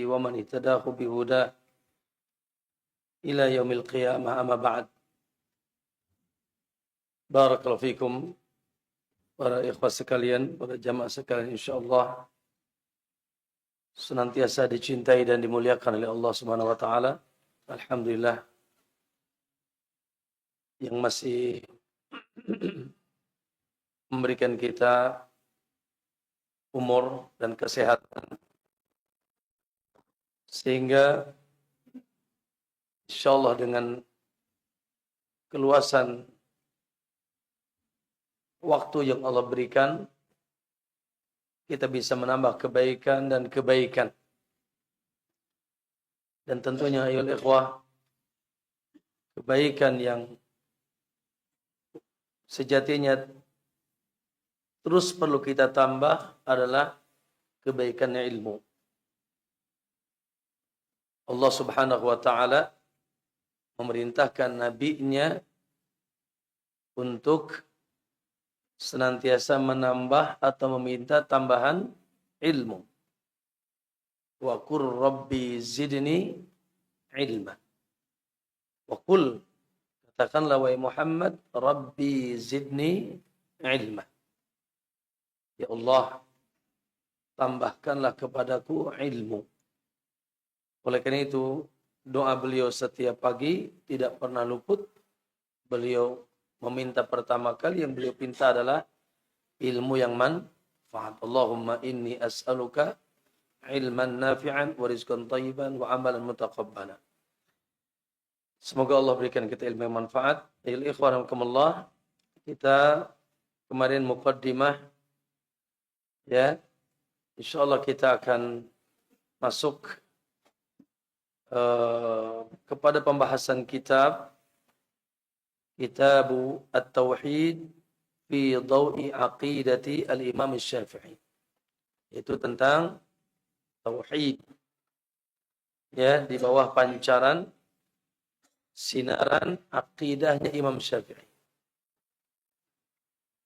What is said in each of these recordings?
ومن اهتداه بهداه إلى يوم القيامة أما بعد. Barakallahu fikum para ikhwah sekalian, para jamaah sekalian, insyaallah senantiasa dicintai dan dimuliakan oleh Allah Subhanahu wa taala. Alhamdulillah yang masih memberikan kita umur dan kesehatan sehingga insyaallah dengan keluasan waktu yang Allah berikan, kita bisa menambah kebaikan dan kebaikan. Dan tentunya ayol ikhwah, kebaikan yang sejatinya terus perlu kita tambah adalah kebaikan ilmu. Allah Subhanahu wa taala memerintahkan nabinya untuk senantiasa menambah atau meminta tambahan ilmu. Wa qur rabbi zidni ilma. Wa qul, katakanlah wahai Muhammad, rabbi zidni ilma. Ya Allah, tambahkanlah kepadaku ilmu. Oleh karena itu, doa beliau setiap pagi tidak pernah luput. Beliau meminta pertama kali yang beliau pinta adalah ilmu yang manfaat. Allahumma inni as'aluka ilman nafi'an wa rizqan thayyiban wa amalan mutaqabbala. Semoga Allah berikan kita ilmu yang manfaat. Ayol ikhwan rahimakumullah, kita kemarin muqaddimah, ya. Insyaallah kita akan masuk kepada pembahasan Kitab At-Tauhid fi Daw'i Aqidati Al-Imam Syafi'i. Itu tentang tauhid, ya, di bawah pancaran sinaran akidahnya Imam Syafi'i.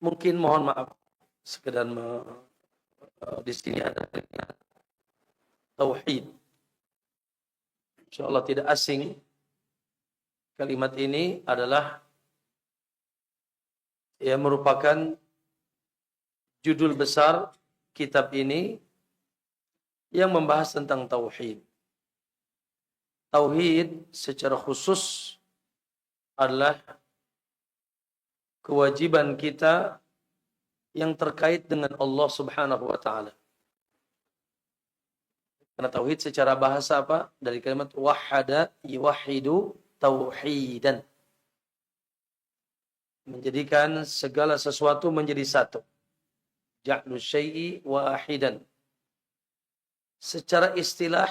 Mungkin mohon maaf sekedar di sini ada tauhid. Insyaallah tidak asing kalimat ini adalah merupakan judul besar kitab ini yang membahas tentang tauhid. Tauhid secara khusus adalah kewajiban kita yang terkait dengan Allah Subhanahu wa taala. Karena tauhid secara bahasa apa? Dari kalimat wahada yuwahhidu tauhidan. Menjadikan segala sesuatu menjadi satu. Ja'lu syai'i wahidan. Secara istilah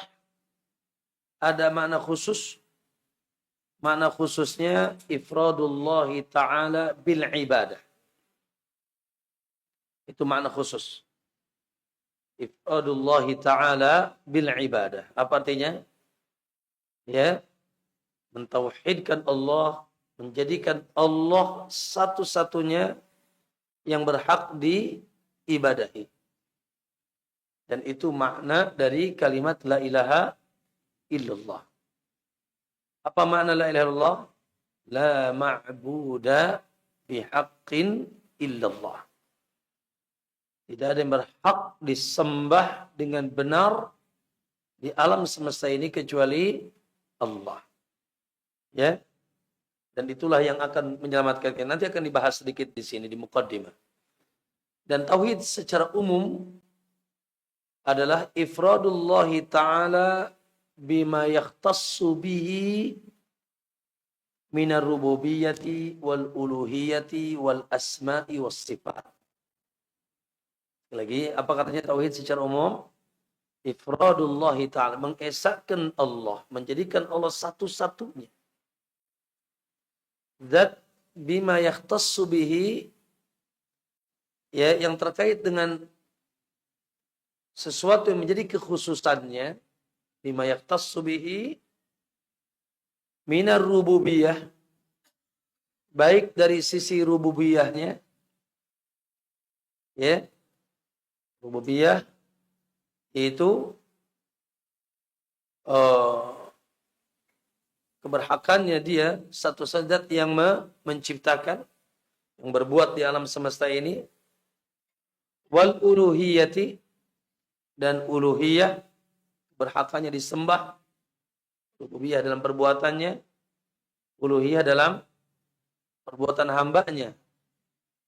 ada makna khusus. Makna khususnya ifradullahi ta'ala bil ibadah. Itu makna khusus. Ifradullahi ta'ala bil ibadah. Apa artinya? Ya, mentauhidkan Allah, menjadikan Allah satu-satunya yang berhak diibadahi. Dan itu makna dari kalimat la ilaha illallah. Apa makna la ilaha illallah? La ma'buda bihaqqin illallah. Tidak ada yang berhak disembah dengan benar di alam semesta ini kecuali Allah. Ya. Dan itulah yang akan menyelamatkan kita. Nanti akan dibahas sedikit di sini di muqaddimah. Dan tauhid secara umum adalah ifradullahi ta'ala bima yakhtassu bihi minar rububiyyati wal uluhiyyati wal asma'i was sifat. Lagi, apa katanya tauhid secara umum? Ifradullahi ta'ala, mengesahkan Allah, menjadikan Allah satu-satunya. Zat bima yakhtassu bihi, ya, yang terkait dengan sesuatu yang menjadi kekhususannya, bima yakhtassu bihi minar rububiyah, baik dari sisi rububiyahnya, ya, rububiyah itu eh, keberhakannya dia satu zat yang menciptakan, yang berbuat di alam semesta ini, wal uluhiyati, dan uluhiyah, berhakannya disembah, rububiyah dalam perbuatannya, uluhiyah dalam perbuatan hambanya,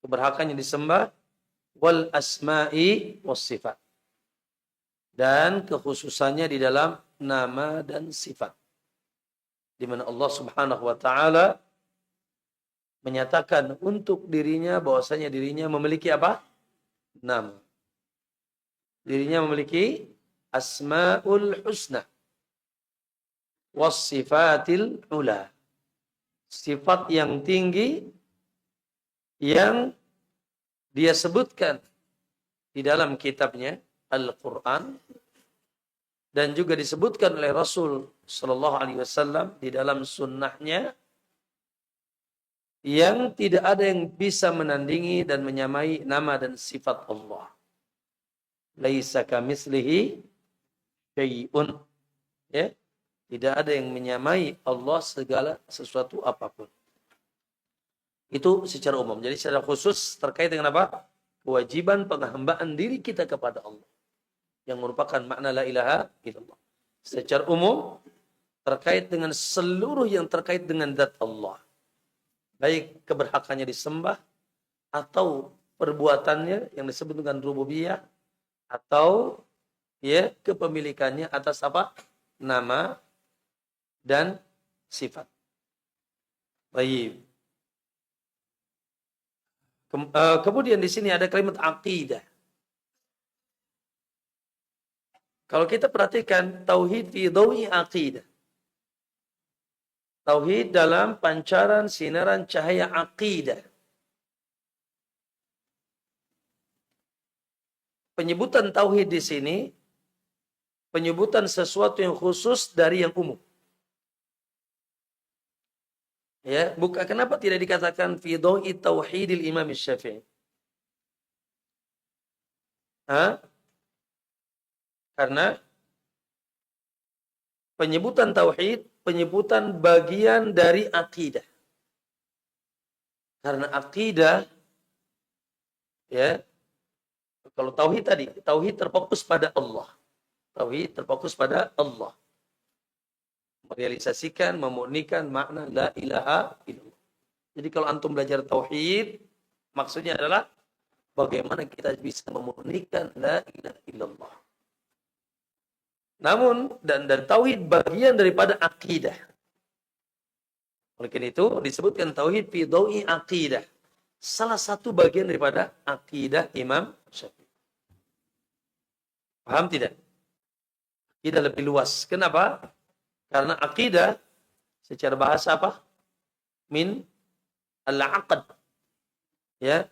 keberhakannya disembah, wal asma'i was sifat, dan kekhususannya di dalam nama dan sifat, di mana Allah Subhanahu wa taala menyatakan untuk dirinya bahwasanya dirinya memiliki apa? Nama. Dirinya memiliki asmaul husna was sifatil ula. Sifat yang tinggi yang dia sebutkan di dalam kitabnya Al-Quran, dan juga disebutkan oleh Rasul Sallallahu Alaihi Wasallam di dalam sunnahnya, yang tidak ada yang bisa menandingi dan menyamai nama dan sifat Allah. Laisa kamitslihi syai'un. Ya, tidak ada yang menyamai Allah segala sesuatu apapun. Itu secara umum. Jadi secara khusus terkait dengan apa? Kewajiban penghambaan diri kita kepada Allah, yang merupakan makna la ilaha illallah. Secara umum terkait dengan seluruh yang terkait dengan zat Allah, baik keberhakannya disembah atau perbuatannya yang disebut dengan rububiyah, atau ya kepemilikannya atas apa? Nama dan sifat. Baik. Kemudian di sini ada kalimat aqidah. Kalau kita perhatikan tauhid fi dawi aqidah. Tauhid dalam pancaran sinaran cahaya aqidah. Penyebutan tauhid di sini penyebutan sesuatu yang khusus dari yang umum. Ya, bukan, kenapa tidak dikatakan fi dawi tauhidil Imam Syafi'i? Karena penyebutan tauhid, penyebutan bagian dari akidah. Karena akidah, ya, kalau tauhid tadi, tauhid terfokus pada Allah. Tauhid terfokus pada Allah. Merealisasikan, memurnikan makna la ilaha illallah. Jadi kalau antum belajar tauhid, maksudnya adalah bagaimana kita bisa memurnikan la ilaha illallah. Namun dan tauhid bagian daripada akidah. Oleh karena itu disebutkan tauhid fi dawi akidah. Salah satu bagian daripada akidah Imam Syafi'i. Paham tidak? Akidah lebih luas. Kenapa? Karena akidah secara bahasa apa? Min al-aqd. Ya.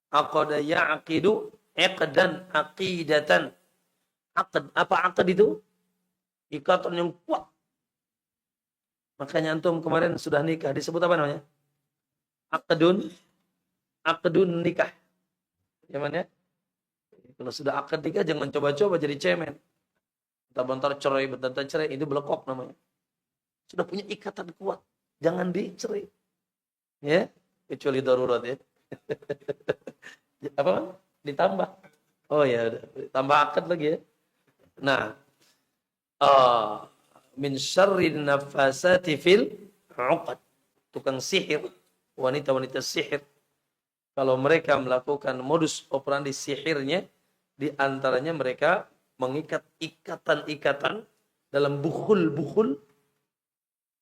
Aqada ya'qidu iqdan aqidatan. Aqd. Apa aqd itu? Ikatan yang kuat. Makanya antum kemarin sudah nikah, disebut apa namanya? Aqdun nikah. Gimana ya? Kalau sudah akad nikah jangan coba-coba jadi cemen. Bentar cerai, bentar cerai, itu belekok namanya. Sudah punya ikatan kuat, jangan dicerai. Ya, kecuali darurat ya. Apa? Ditambah. Oh ya, tambah akad lagi ya. Nah, min syarrin nafasati fil 'uqad. Tukang sihir, wanita-wanita sihir, kalau mereka melakukan modus operandi sihirnya, di antaranya mereka mengikat ikatan-ikatan dalam bukhul-bukhul,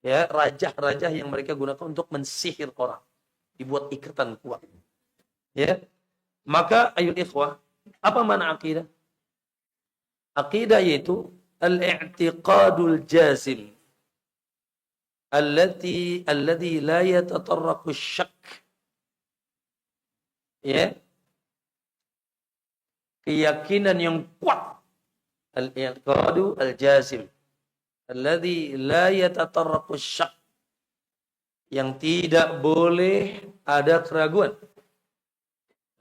ya, rajah-rajah yang mereka gunakan untuk mensihir orang, dibuat ikatan kuat. Ya. Maka ayul ikhwah, apa makna akidah? Akidah yaitu al-i'tiqadul jazim alladhi la yatatarraqu syak. Ya. Keyakinan yang kuat, al-i'tiqadu al-jazim alladhi la yatatarraqu syak, yang tidak boleh ada keraguan.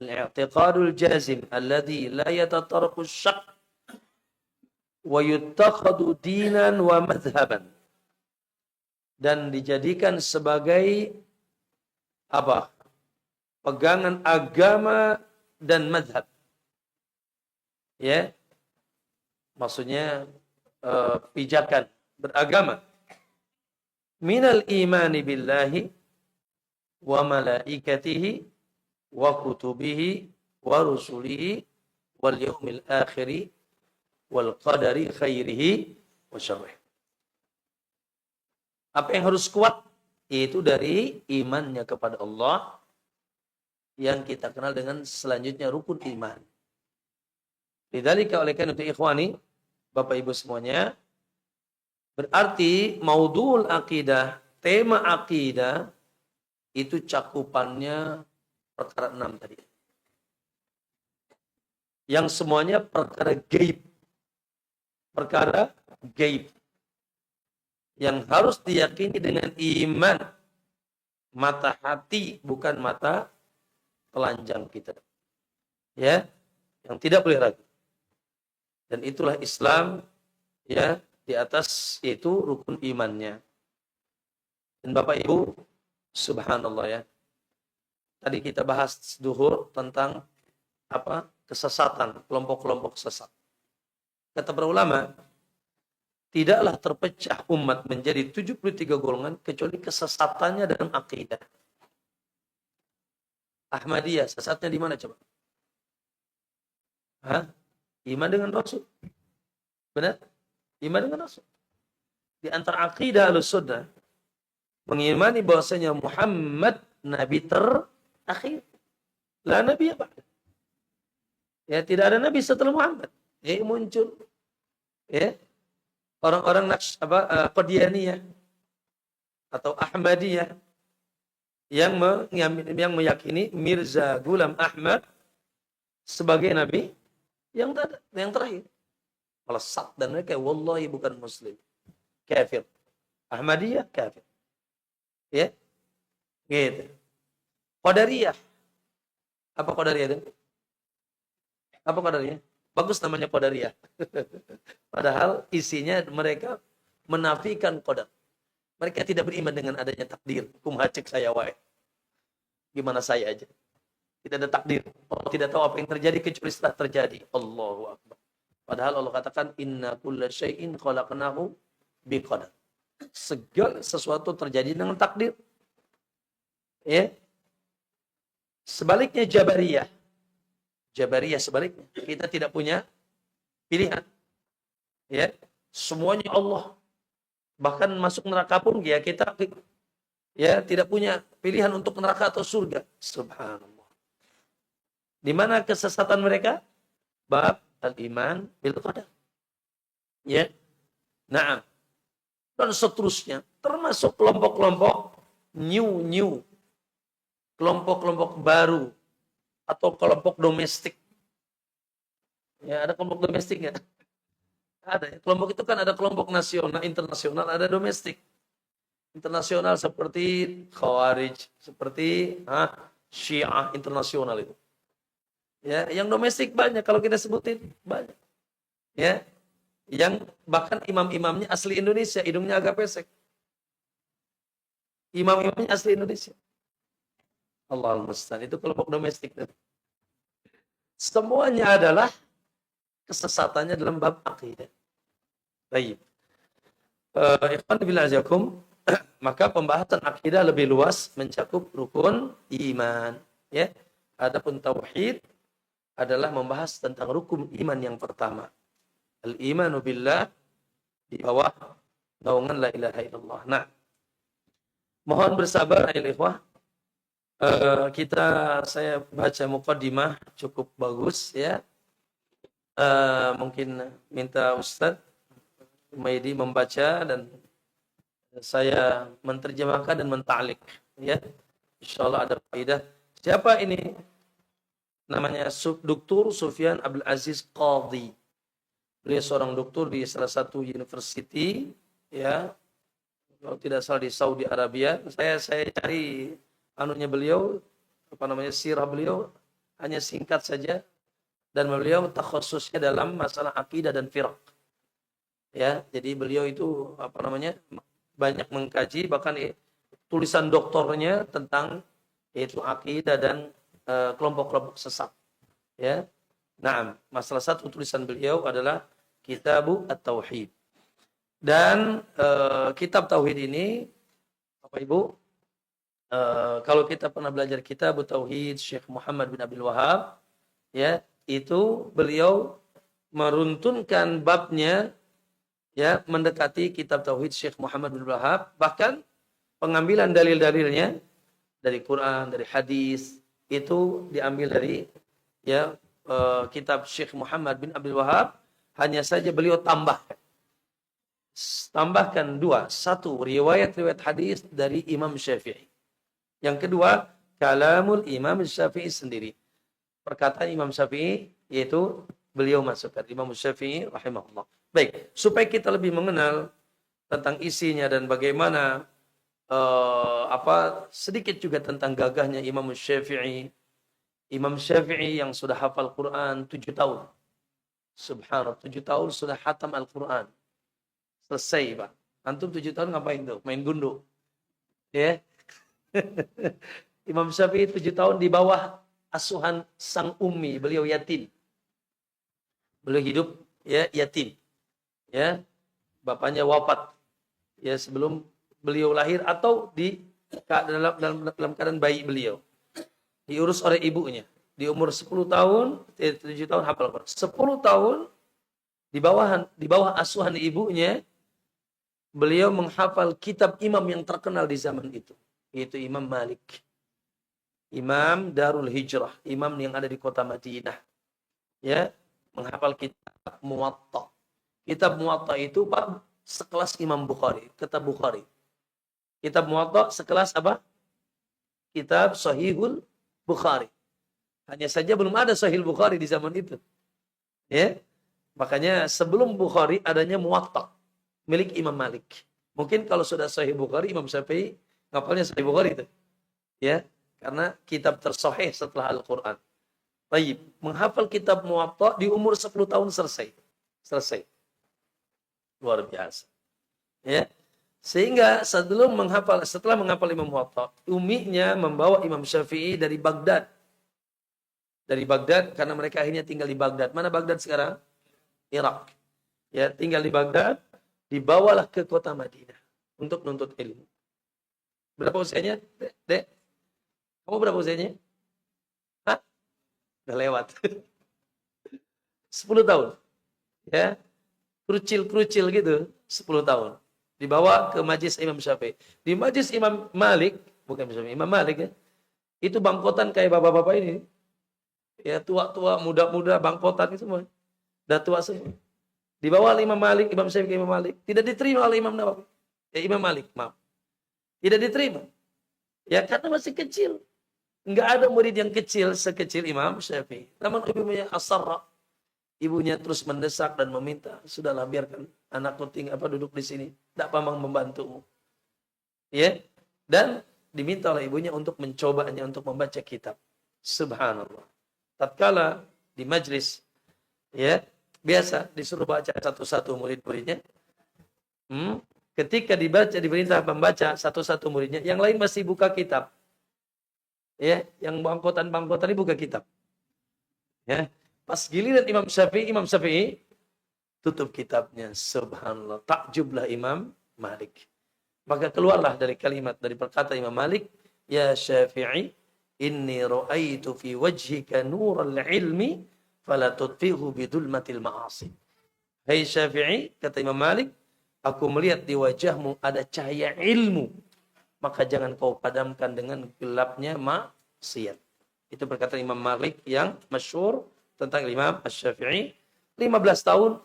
Al-i'tiqadul jazim alladhi la yatatarraqu syak, wa yuttakhadu dinan wa madhhaban, dan dijadikan sebagai apa? Pegangan agama dan madhab. Ya, maksudnya pijakan beragama. Minal imani billahi wa malaikatihi wa kutubihi wa rusulihi wal yaumil akhiri wal qadari khairihi wa syarrihi. Apa yang harus kuat? Itu dari imannya kepada Allah, yang kita kenal dengan selanjutnya rukun iman. Lidzalika, oleh karena itu ikhwani, Bapak Ibu semuanya, berarti maudhu'ul akidah, tema akidah itu cakupannya perkara 6 tadi. Yang semuanya perkara gaib. Perkara gaib. Yang harus diyakini dengan iman. Mata hati, bukan mata telanjang kita. Ya, yang tidak boleh ragu. Dan itulah Islam, ya, di atas itu rukun imannya. Dan Bapak Ibu, subhanallah ya. Tadi kita bahas duhur tentang apa? Kesesatan, kelompok-kelompok sesat. Kata para ulama, tidaklah terpecah umat menjadi 73 golongan kecuali kesesatannya dalam akidah. Ahmadiyah, sesatnya di mana coba? Hah? Iman dengan Rasul. Benar? Iman dengan Rasul. Di antara akidah Ahlussunnah, mengimani bahwasanya Muhammad nabi terakhir. La nabi apa? Ya, tidak ada nabi setelah Muhammad. Muncul ya orang-orang Qadianiyah atau Ahmadiyah yang meyakini Mirza Ghulam Ahmad sebagai nabi yang terakhir. Melesat dan mereka wallahi bukan muslim. Kafir. Ahmadiyah kafir. Ya. Gitu. Qadariyah. Apa Qadariyah itu? Apa Qadariyah? Bagus namanya Qadariyah. Padahal isinya mereka menafikan qadar. Mereka tidak beriman dengan adanya takdir. Kumaha cek saya wae. Gimana saya aja. Tidak ada takdir. Allah tidak tahu apa yang terjadi kecuali setelah terjadi. Allahu Akbar. Padahal Allah katakan inna kulla syai'in khalaqnahu biqadar. Segala sesuatu terjadi dengan takdir. Ya. Sebaliknya Jabariyah. Jabariyah sebaliknya. Kita tidak punya pilihan. Ya. Semuanya Allah. Bahkan masuk neraka pun ya kita ya tidak punya pilihan untuk neraka atau surga. Subhanallah. Di mana kesesatan mereka? Bab al-iman bil qadar. Ya. Naam. Dan seterusnya, termasuk kelompok-kelompok new. Kelompok-kelompok baru atau kelompok domestik. Ya, ada kelompok domestik enggak? Ada. Kelompok itu kan ada kelompok nasional, internasional, ada domestik. Internasional seperti Khawarij, seperti Syiah internasional itu. Ya, yang domestik banyak kalau kita sebutin banyak. Ya, yang bahkan imam-imamnya asli Indonesia, hidungnya agak pesek. Imam-imamnya asli Indonesia. Allahul musta'an, itu kelompok domestik. Semuanya adalah kesesatannya dalam bab akidah. Baik. Ikhwan billah azakum, maka pembahasan akidah lebih luas mencakup rukun iman, ya. Adapun tauhid adalah membahas tentang rukun iman yang pertama. Al-imanu billah di bawah naungan la ilaha illallah. Nah, mohon bersabar ayol ikhwah. Saya baca muqaddimah cukup bagus ya. Mungkin minta Ustaz Umaydi membaca dan saya menerjemahkan dan menta'liq ya. Insyaallah ada faedah. Siapa ini? Namanya Dr. Sufyan Abdul Aziz Qadhi. Beliau seorang doktor di salah satu university ya. Kalau tidak salah di Saudi Arabia. Saya cari beliau sirah beliau hanya singkat saja, dan beliau takhususnya dalam masalah akidah dan firaq. Ya, jadi beliau itu banyak mengkaji, bahkan tulisan doktornya tentang yaitu akidah dan kelompok-kelompok sesat. Ya, nah, masalah satu tulisan beliau adalah Kitabu At-Tauhid. Dan kitab tauhid ini, Bapak Ibu, kalau kita pernah belajar Kitab Tauhid Syekh Muhammad bin Abdul Wahab, ya, itu beliau meruntunkan babnya, ya, mendekati Kitab Tauhid Syekh Muhammad bin Abdul Wahab, bahkan pengambilan dalil-dalilnya dari Quran, dari hadis, itu diambil dari, ya, kitab Syekh Muhammad bin Abdul Wahab. Hanya saja beliau tambahkan dua. Satu, riwayat-riwayat hadis dari Imam Syafi'i. Yang kedua, kalamul Imam Syafi'i sendiri. Perkataan Imam Syafi'i, yaitu beliau masukkan. Imam Syafi'i rahimahullah. Baik, supaya kita lebih mengenal tentang isinya dan bagaimana sedikit juga tentang gagahnya Imam Syafi'i. Imam Syafi'i yang sudah hafal Quran 7 tahun. Subhanallah, 7 tahun sudah hatam Al-Quran. Selesai, Pak. Antum 7 tahun ngapain tuh? Main gundu. Ya. Imam Syafi'i 7 tahun di bawah asuhan sang ummi. Beliau yatim. Beliau hidup, ya, yatim. Ya. Bapaknya wafat, ya, sebelum beliau lahir atau dalam keadaan bayi beliau. Diurus oleh ibunya. Di umur 10 tahun, 7 tahun hafal Quran. 10 tahun di bawah asuhan ibunya, beliau menghafal kitab imam yang terkenal di zaman itu, yaitu Imam Malik. Imam Darul Hijrah, imam yang ada di kota Madinah. Ya, menghafal kitab Muwatta. Kitab Muwatta itu, Pak, sekelas Imam Bukhari, kitab Bukhari. Kitab Muwatta sekelas apa? Kitab Sahihul Bukhari. Hanya saja belum ada Sahih Bukhari di zaman itu. Ya. Makanya sebelum Bukhari adanya Muwatta milik Imam Malik. Mungkin kalau sudah Sahih Bukhari, Imam Syafi'i ngapalnya Sahih Bukhari itu. Ya, karena kitab tersahih setelah Al-Qur'an. Baik, menghafal kitab Muwatta di umur 10 tahun selesai. Luar biasa. Ya. Sehingga setelah menghafal Imam Muwatta, uminya membawa Imam Syafi'i dari Baghdad. Dari Baghdad, karena mereka akhirnya tinggal di Baghdad. Mana Baghdad sekarang? Irak. Ya, tinggal di Baghdad, dibawalah ke kota Madinah untuk menuntut ilmu. Berapa usianya, Dek? Kamu berapa usianya? Hah? Udah lewat. 10 tahun. Ya. Kerucil gitu, 10 tahun. Dibawa ke majlis Imam Syafi'i. Di majlis Imam Malik, bukan Imam Malik, ya. Itu bangkotan kayak bapak-bapak ini. Ya, tua-tua, muda-muda, bangkotan itu semua. Udah tua semua. Dibawa oleh Imam Malik, Imam Syafi'i, Imam Malik. Tidak diterima oleh Imam Nawawi. Imam Malik, maaf. Tidak diterima. Ya, karena masih kecil. Enggak ada murid yang kecil sekecil Imam Syafi'i. Namun ibunya As-Sarra. Ibunya terus mendesak dan meminta, sudahlah biarkan anakku duduk di sini. Tidak pamang membantumu. Ya. Dan diminta oleh ibunya untuk mencobanya untuk membaca kitab. Subhanallah. Tatkala di majlis, ya, biasa disuruh baca satu-satu murid-muridnya. Ketika diperintah membaca satu-satu muridnya, yang lain masih buka kitab. Ya, yang bangkotan-bangkotan ini buka kitab. Ya, pas giliran Imam Syafi'i tutup kitabnya. Subhanallah, takjublah Imam Malik. Maka keluarlah dari perkataan Imam Malik, ya Syafi'i, inni ra'aitu fi wajhika nural ilmi fala tudfihu bidulmatil ma'asi. Hai Syafi'i, kata Imam Malik, aku melihat di wajahmu ada cahaya ilmu, maka jangan kau padamkan dengan gelapnya maksiat. Itu perkataan Imam Malik yang masyhur tentang Imam Asy-Syafi'i. 15 tahun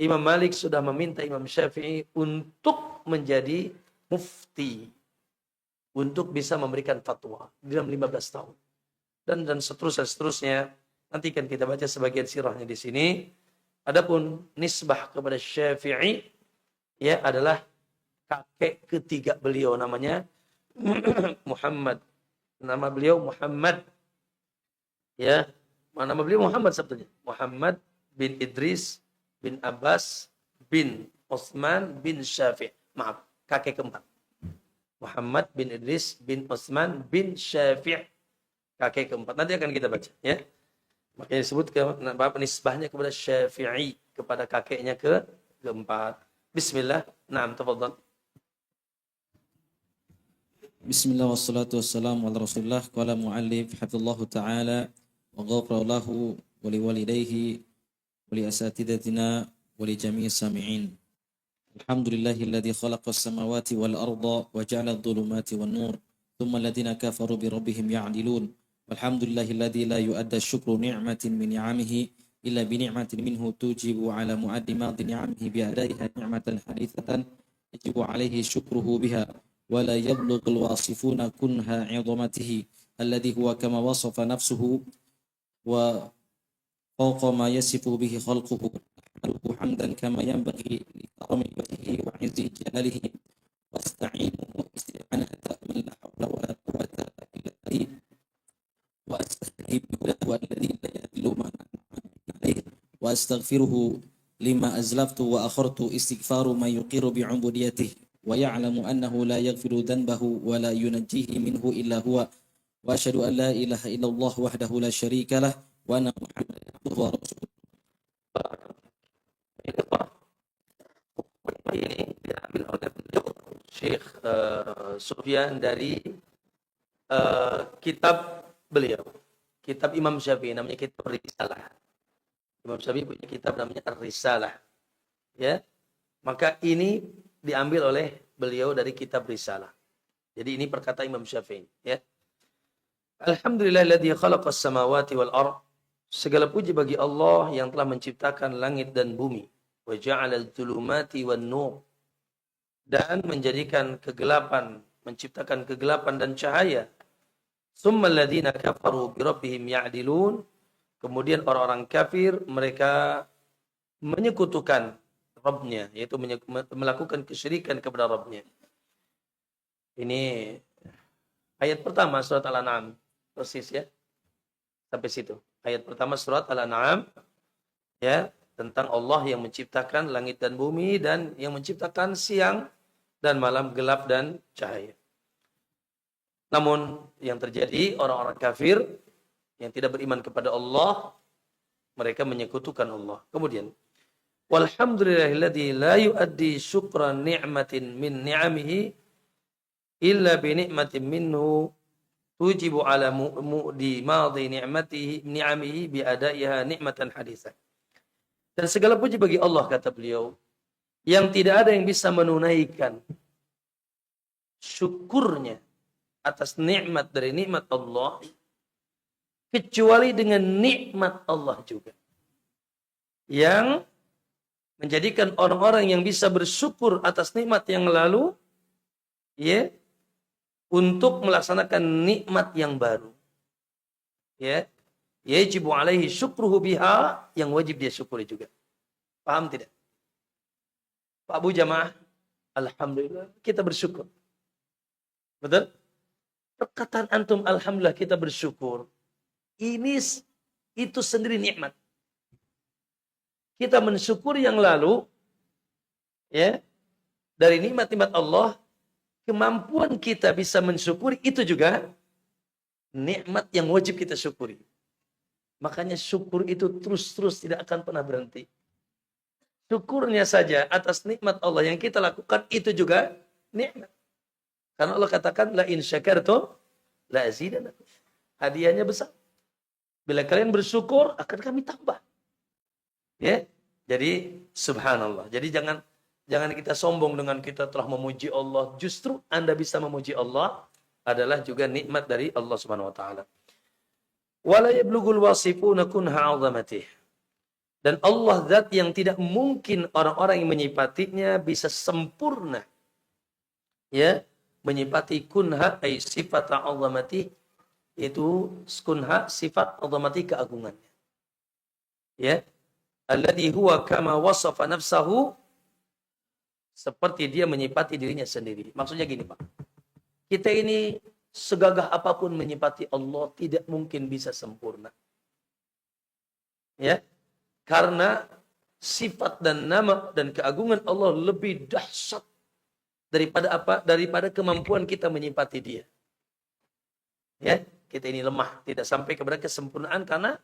Imam Malik sudah meminta Imam Syafi'i untuk menjadi mufti, untuk bisa memberikan fatwa dalam 15 tahun. Dan seterusnya. Nanti kan kita baca sebagian sirahnya di sini. Adapun nisbah kepada Syafi'i, ya, adalah kakek ketiga beliau, namanya Muhammad. Nama beliau Muhammad. Ya, nama beliau Muhammad sebetulnya. Muhammad bin Idris bin Abbas bin Utsman bin Syafi'. Maaf, kakek keempat. Muhammad bin Idris bin Utsman bin Syafi'. Kakek keempat. Nanti akan kita baca. Ya. Makanya disebut nisbahnya kepada Syafi'i. Kepada kakeknya keempat. Bismillah. Naam, tafadhal. Bismillah wassalatu wassalamu ala rasulullah. Qala mu'allif hafizallahu ta'ala wa ghafara lahu wa liwalidayhi wa li asatidatina wa li jami'i sami'in. Alhamdulillahilladzi khalaqas samawati wal arda wa ja'ala adh-dhulumati wan nur thumma alladhina kafaru bi rabbihim ya'dilun. Walhamdulillahilladzi la yu'adda syukru ni'matin min ni'amihi illa bi ni'matin minhu tujibu ala mu'addi madhi ni'amihi bi adaiha ni'matan hadithatan yajibu alaihi syukruhu biha. ولا يبلغ الواصفون كنها عظمته الذي هو كما وصف نفسه وفوق ما يصف به خلقه أحمده حمدا كما ينبغي لكرم وجهه وعز جلاله واستعينه استعانة من لا حول ولا قوة إلا به وأستهدي بهداه الذي لا يدل ما عليه وأستغفره لما أزلفت وأخرت استغفار من يقر بعبوديته ويعلم أنه لا يغفر ذنبه ولا ينجيه منه إلا هو وأشهد أن لا إله إلا الله وحده لا شريك له وأن محمدا عبده ورسوله. Ini diambil oleh Syekh Sufyan dari kitab beliau, kitab Imam Syafi'i, namanya kitab Risalah. Imam Syafi'i punya kitab namanya Risalah. Ya, maka ini diambil oleh beliau dari kitab Risalah. Jadi ini perkataan Imam Syafi'i, ya. Alhamdulillahilladzi khalaqas samawati wal ardh. Segala puji bagi Allah yang telah menciptakan langit dan bumi. Wa ja'alal dzulumati wan nur. Dan menjadikan kegelapan, menciptakan kegelapan dan cahaya. Tsummal ladzina kafaru bi rabbihim ya'dilun. Kemudian orang-orang kafir mereka menyekutukan Rabbnya, yaitu melakukan kesyirikan kepada Rabbnya. Ini ayat pertama surat Al-An'am, persis ya, sampai situ. Ayat pertama surat Al-An'am, ya, tentang Allah yang menciptakan langit dan bumi dan yang menciptakan siang dan malam, gelap dan cahaya. Namun yang terjadi, orang-orang kafir yang tidak beriman kepada Allah, mereka menyekutukan Allah. Kemudian walhamdulillahilladzi la yuaddi syukran ni'matin min ni'amihi illa bi ni'matin minhu tujibu ala mu'di madhi ni'amihi bi adaiha ni'matan haditsan. Dan segala puji bagi Allah, kata beliau, yang tidak ada yang bisa menunaikan syukurnya atas nikmat dari nikmat Allah kecuali dengan nikmat Allah juga, yang menjadikan orang-orang yang bisa bersyukur atas nikmat yang lalu, ya, untuk melaksanakan nikmat yang baru. Ya, yajibu alaihi syukruhu biha, yang wajib dia syukuri juga. Paham tidak? Pak Abu Jamaah, alhamdulillah kita bersyukur. Betul? Perkataan antum alhamdulillah kita bersyukur, itu sendiri nikmat. Kita mensyukuri yang lalu, ya, dari nikmat-nikmat Allah, kemampuan kita bisa mensyukuri itu juga nikmat yang wajib kita syukuri. Makanya syukur itu terus-terus tidak akan pernah berhenti. Syukurnya saja atas nikmat Allah yang kita lakukan itu juga nikmat. Karena Allah katakan la in syakartum la azidanakum. Hadiahnya besar. Bila kalian bersyukur akan kami tambah. Ya, jadi subhanallah. Jadi jangan kita sombong dengan kita telah memuji Allah. Justru Anda bisa memuji Allah adalah juga nikmat dari Allah Subhanahu wa taala. Wala yablughul wasifuna kunha 'azamatih. Dan Allah zat yang tidak mungkin orang-orang yang menyifatinya bisa sempurna. Ya, menyifati kunha ay sifat 'azamatih, yaitu kunha sifat 'azamatih keagungannya. Ya. Alladhi huwa kama wasafa nafsahu, seperti dia menyifati dirinya sendiri. Maksudnya gini, Pak. Kita ini segagah apapun menyifati Allah tidak mungkin bisa sempurna. Ya. Karena sifat dan nama dan keagungan Allah lebih dahsyat daripada apa? Daripada kemampuan kita menyifati dia. Ya, kita ini lemah, tidak sampai kepada kesempurnaan karena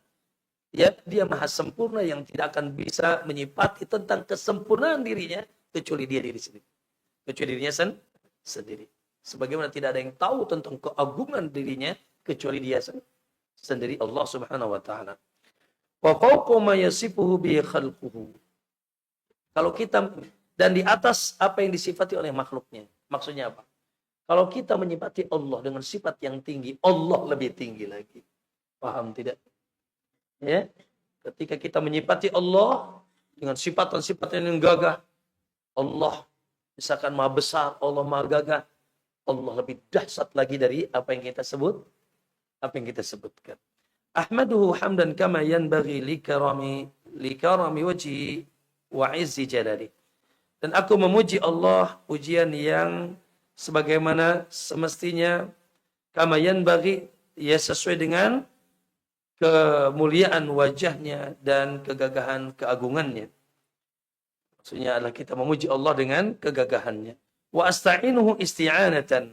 ya dia maha sempurna yang tidak akan bisa menyifati tentang kesempurnaan dirinya kecuali dia diri sendiri. Kecuali dirinya sendiri. Sebagaimana tidak ada yang tahu tentang keagungan dirinya kecuali dia sendiri, Allah Subhanahu wa taala. Wa fawqa ma yasifuhu bi khalquhu. Kalau kita dan di atas apa yang disifati oleh makhluknya. Maksudnya apa? Kalau kita menyifati Allah dengan sifat yang tinggi, Allah lebih tinggi lagi. Paham tidak? Ya. Ketika kita menyifati Allah dengan sifat-sifat yang gagah, Allah misalkan maha besar, Allah maha gagah, Allah lebih dahsyat lagi dari apa yang kita sebutkan. Ahmaduhu hamdan kama yanbaghi likarami wajhi wa izzi jalali. Dan aku memuji Allah pujian yang sebagaimana semestinya, kama yanbaghi, ya sesuai dengan kemuliaan wajahnya dan kegagahan keagungannya. Maksudnya adalah kita memuji Allah dengan kegagahannya. Wa asta'inuhu isti'anatan.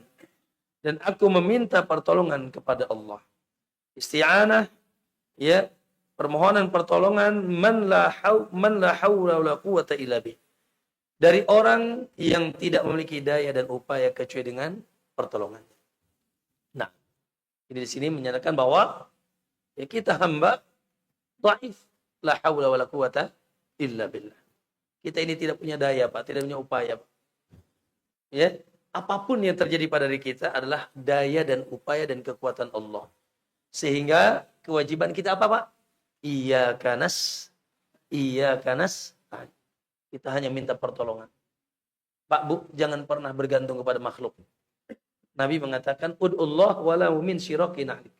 Dan aku meminta pertolongan kepada Allah. Isti'anah, ya, permohonan pertolongan man la haula wala quwata illa bih. Dari orang yang tidak memiliki daya dan upaya kecuali dengan pertolongannya. Nah, ini di sini menyatakan bahwa ya kita hamba dhaif, la haula wala quwata illa billah. Kita ini tidak punya daya, Pak, tidak punya upaya, Pak. Ya, apapun yang terjadi pada diri kita adalah daya dan upaya dan kekuatan Allah. Sehingga kewajiban kita apa, Pak? Iyyaka nasta'in. Kita hanya minta pertolongan. Pak, Bu, jangan pernah bergantung kepada makhluk. Nabi mengatakan, ud'ullah walau min syiraki na'lik.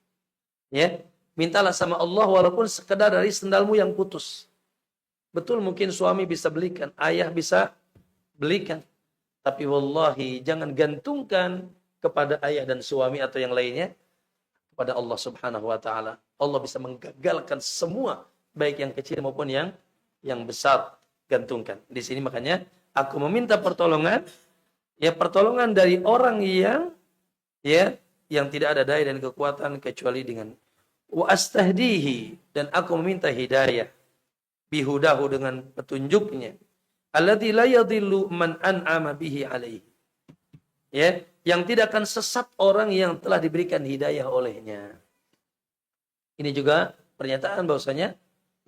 Ya, mintalah sama Allah walaupun sekedar dari sendalmu yang putus. Betul, mungkin suami bisa belikan, ayah bisa belikan. Tapi wallahi jangan gantungkan kepada ayah dan suami atau yang lainnya, kepada Allah Subhanahu wa taala. Allah bisa menggagalkan semua, baik yang kecil maupun yang besar. Gantungkan. Di sini makanya aku meminta pertolongan, ya pertolongan dari orang yang tidak ada daya dan kekuatan kecuali dengan wa astahdihi, dan aku meminta hidayah bihudahu, dengan petunjuknya, alladzi la yadhillu man an'ama bihi alaihi, ya, yang tidak akan sesat orang yang telah diberikan hidayah olehnya. Ini juga pernyataan bahwasanya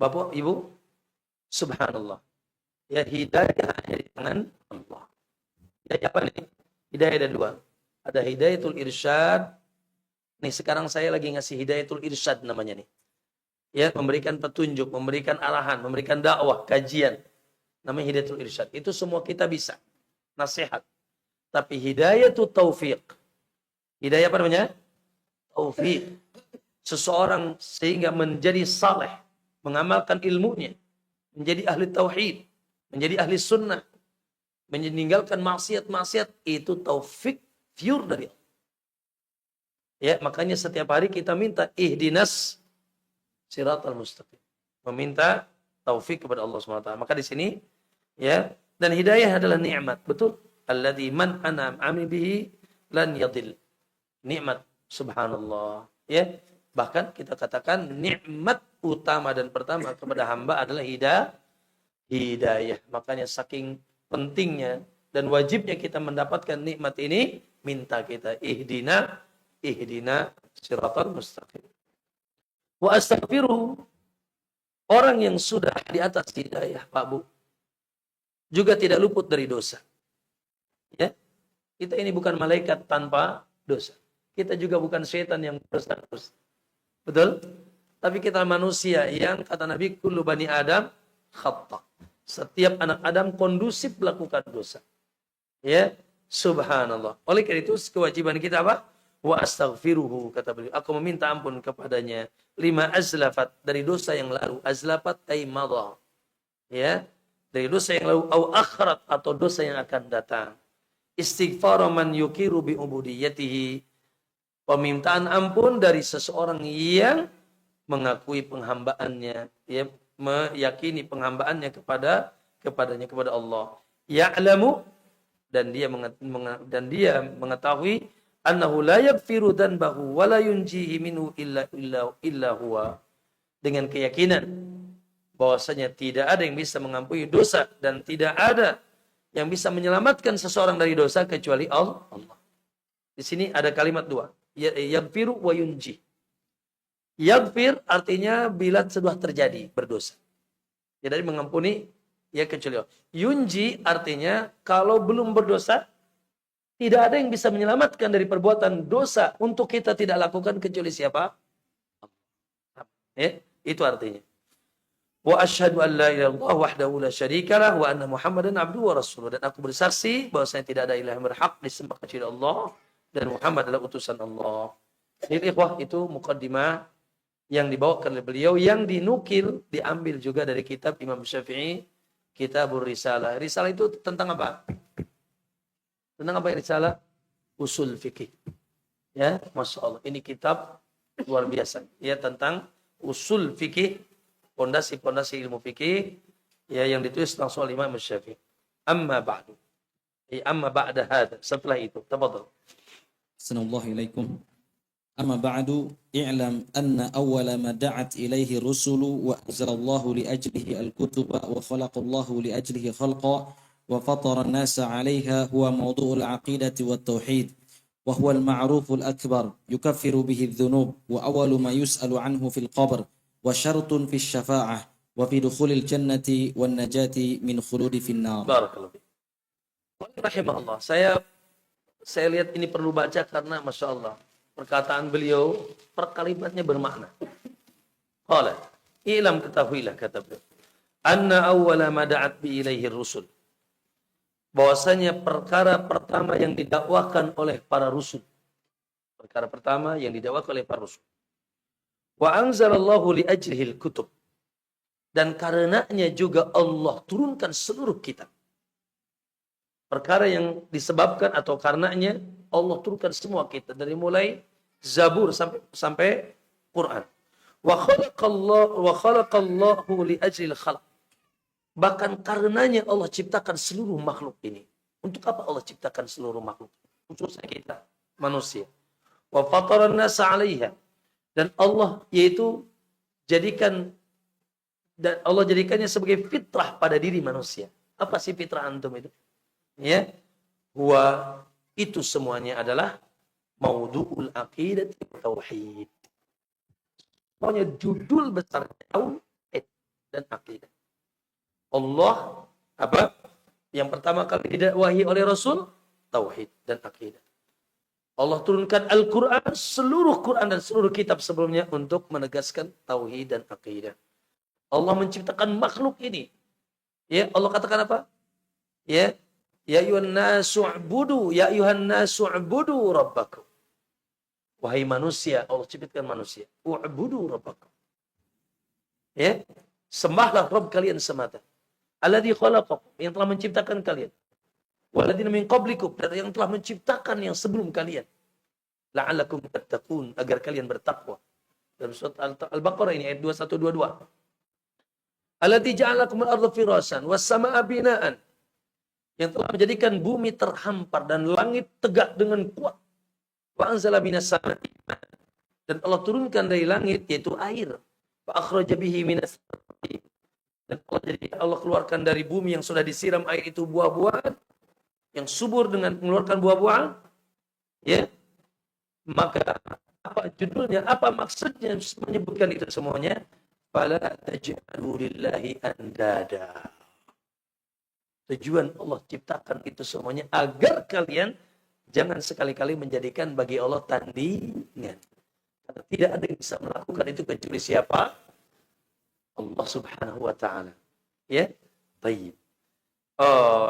Bapak Ibu, subhanallah, ya hidayah hanya di tangan Allah. Hidayah apa nih? Hidayah ada dua. Ada hidayatul irsyad. Nih sekarang saya lagi ngasih hidayatul irsyad namanya nih. Ya, memberikan petunjuk, memberikan arahan, memberikan dakwah, kajian. Namanya hidayatul irsyad. Itu semua kita bisa. Nasihat. Tapi hidayatul taufiq. Hidayah apa namanya? Taufiq. Seseorang sehingga menjadi saleh, mengamalkan ilmunya, menjadi ahli tauhid, menjadi ahli sunnah, meninggalkan maksiat-maksiat, itu taufik pure dari Allah. Ya, makanya setiap hari kita minta ihdinas siratal mustaqim. Meminta taufik kepada Allah SWT. Maka di sini, ya, dan hidayah adalah nikmat, betul. Alladzi man an'ama bihi lan yadil. Nikmat, subhanallah. Ya, bahkan kita katakan nikmat utama dan pertama kepada hamba adalah hidayah. Makanya saking pentingnya dan wajibnya kita mendapatkan nikmat ini, minta kita ihdina siratal mustaqim. Wa astaghfiru, orang yang sudah di atas hidayah, Pak Bu, juga tidak luput dari dosa. Ya, kita ini bukan malaikat tanpa dosa. Kita juga bukan setan yang berdosa. Betul? Tapi kita manusia yang kata Nabi, kullu bani Adam khata'. Setiap anak Adam kondusif melakukan dosa. Ya, subhanallah. Oleh karena itu kewajiban kita apa? Wa astaghfiruhu, kata beliau. Aku meminta ampun kepadanya. Lima azlafat, dari dosa yang lalu. Azlafat ay madha. Ya, dari dosa yang lalu. Au akhirat, atau dosa yang akan datang. Istighfar man yukiru bi ubudiyatihi. Permintaan ampun dari seseorang yang mengakui penghambaannya, ya, meyakini penghambaannya kepadanya kepada Allah. Ya'lamu dan dia mengetahui annahu la yaghfiru dhanbahu wa la yunjihi minhu illa huwa. Dengan keyakinan bahwasanya tidak ada yang bisa mengampuni dosa dan tidak ada yang bisa menyelamatkan seseorang dari dosa kecuali Allah. Di sini ada kalimat dua, yaghfiru wa yunji. Yaghfir artinya bila sudah terjadi berdosa. Jadi mengampuni ya kecuali Allah. Yunji artinya kalau belum berdosa tidak ada yang bisa menyelamatkan dari perbuatan dosa untuk kita tidak lakukan kecuali siapa? Ya, itu artinya. Wa asyhadu an la ilaha illallah wahdahu la syarikalah wa anna Muhammadan abduhu wa rasuluh. Dan aku bersaksi bahwasanya tidak ada ilah yang berhak disembah kecuali Allah dan Muhammad adalah utusan Allah. Ini ikhwah itu muqaddimah yang dibawakan oleh beliau yang dinukil diambil juga dari kitab Imam Syafi'i, Kitabur Risalah. Risalah itu tentang apa? Tentang apa risalah? Usul fikih. Ya, Masya Allah. Ini kitab luar biasa. Ya, tentang usul fikih, pondasi-pondasi ilmu fikih ya yang ditulis langsung oleh Imam Syafi'i. Amma ba'du. Amma ba'da hada. Setelah itu, tafadhal. Assalamualaikum alaikum. Amma ba'du, i'lam anna awwala ma da'at ilaihi rusulu wa anzalallahu li ajlihi al-kutuba wa khalaqallahu li ajlihi khalqa wa fatara an-nasa 'alayha huwa mawdu'ul 'aqidati wat tauhid wa huwa al-ma'ruf al-akbar yukaffiru bihi adh-dhunub wa awwalu ma yus'alu 'anhu fil qabr wa syartun fi syafa'ah wa fi dukhulil jannati wan najati min khuludi fin nar. Barakallahu fiik. Rahimahullah. Saya lihat ini perlu baca karena Masya Allah perkataan beliau per kalimatnya bermakna. Qala, i'lam ketahuilah kata beliau. Anna awwala ma da'at bi ilaihi rusul. Bahwasanya perkara pertama yang didakwakan oleh para rasul. Perkara pertama yang didakwakan oleh para rasul. Wa anzalallahu li ajlihil kutub. Dan karenanya juga Allah turunkan seluruh kitab. Perkara yang disebabkan atau karenanya Allah turunkan semua kitab dari mulai Zabur sampai Quran. Wa khalaqallahu li ajlil khalq. Bahkan karenanya Allah ciptakan seluruh makhluk ini. Untuk apa Allah ciptakan seluruh makhluk? Khususnya kita, manusia. Wa fataran nasa 'alaiha. Dan Allah yaitu Allah jadikannya sebagai fitrah pada diri manusia. Apa sih fitrah antum itu? Ya. Itu semuanya adalah maudu'ul aqidah tauhid. Pokoknya judul besar tauhid dan aqidah. Allah apa? Yang pertama kali didakwahi oleh Rasul tauhid dan aqidah. Allah turunkan Al-Quran, seluruh Quran dan seluruh kitab sebelumnya untuk menegaskan tauhid dan aqidah. Allah menciptakan makhluk ini. Ya, Allah katakan apa? Ya ayuhan nasu u'budu, ya ayuhan nasu u'budu rabbakum. Wahai manusia, Allah ciptakan manusia. U'budu rabbakum. Ya, sembahlah Rabb kalian semata. Alladzi khalaqakum, yang telah menciptakan kalian. Walladzina min qablikum, dan yang telah menciptakan yang sebelum kalian. La'allakum tattaqun, agar kalian bertakwa. Dalam surat Al-Baqarah ini ayat 2122. Alladzi ja'alakum al-ardha firasan was samaa'a binaan. Yang telah menjadikan bumi terhampar dan langit tegak dengan kuat. Wa anzala minas samaa'i, dan Allah turunkan dari langit yaitu air. Fa akhraja bihi minas samaa'i, dan Allah keluarkan dari bumi yang sudah disiram air itu buah-buahan yang subur dengan mengeluarkan buah-buahan. Ya. Maka apa judulnya? Apa maksudnya menyebutkan itu semuanya? Fala taj'alu lillahi andada. Tujuan Allah ciptakan itu semuanya agar kalian jangan sekali-kali menjadikan bagi Allah tandingan. Karena tidak ada yang bisa melakukan itu kecuali siapa? Allah Subhanahu wa ta'ala. Ya, baik.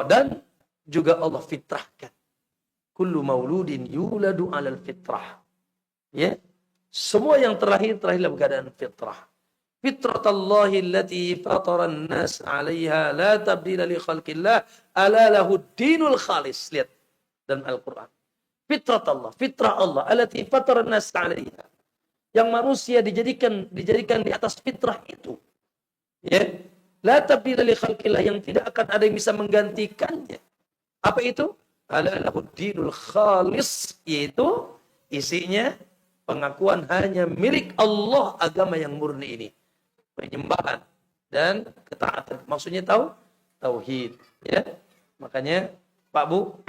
Dan juga Allah fitrahkan. Kullu mauludin yuladu 'alal fitrah. Ya. Semua yang terlahir dalam keadaan fitrah. Fitratallahi allati fatara an-nas 'alaiha la tabdila li khalqillah ala lahu dinul khalis. Lihat dalam Al-Qur'an. Fitratallah, fitrah Allah allati fatara an-nas 'alaiha. Yang manusia dijadikan di atas fitrah itu. Ya, la tabdila li khalqillah, yang tidak akan ada yang bisa menggantikannya. Apa itu? Ala lahuddinul khalis, yaitu isinya pengakuan hanya milik Allah, agama yang murni ini. Penyembahan dan ketaatan. Maksudnya tauhid, ya. Makanya Pak Bu,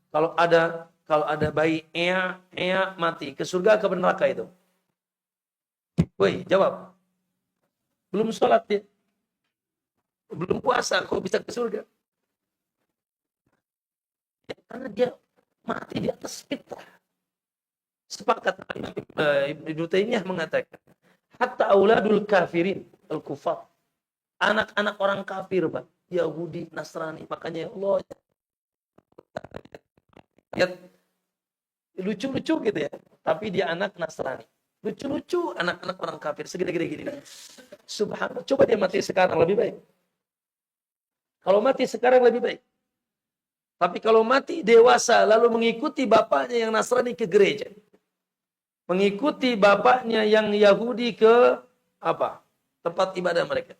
kalau ada bayi mati, ke surga ke neraka itu? Woi, jawab. Belum sholat dia. Belum puasa, kok bisa ke surga? Ya, karena dia mati di atas fitrah. Sepakat Ibnu Taimiyah mengatakan, hatta auladul kafirin, al-kufar, anak-anak orang kafir, Pak, Yahudi, Nasrani, makanya ya Allah, lihat lucu-lucu gitu ya, tapi dia anak Nasrani. Lucu-lucu anak-anak orang kafir segede-gede gini. Subhanallah, coba dia mati sekarang lebih baik. Kalau mati sekarang lebih baik. Tapi kalau mati dewasa lalu mengikuti bapaknya yang Nasrani ke gereja, mengikuti bapaknya yang Yahudi ke apa? Tempat ibadah mereka.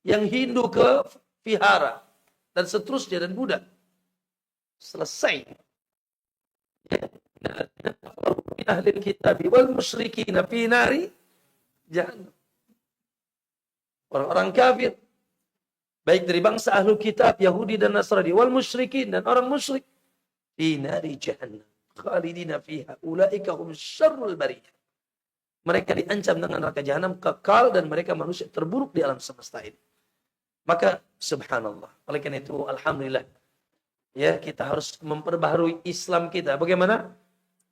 Yang Hindu ke vihara dan seterusnya, dan Buddha. Selesai. Ahli kitab wal musyrikin fi nari jahannam. Orang-orang kafir, baik dari bangsa ahlu kitab, Yahudi dan Nasrani, wal musyrikin, dan orang musyrik, fi nari jahannam khalidina fiha ulaika hum syarrul bariyah. Mereka diancam dengan neraka jahanam kekal, dan mereka manusia terburuk di alam semesta ini. Maka subhanallah, oleh karena itu alhamdulillah, ya, kita harus memperbaharui Islam kita. Bagaimana?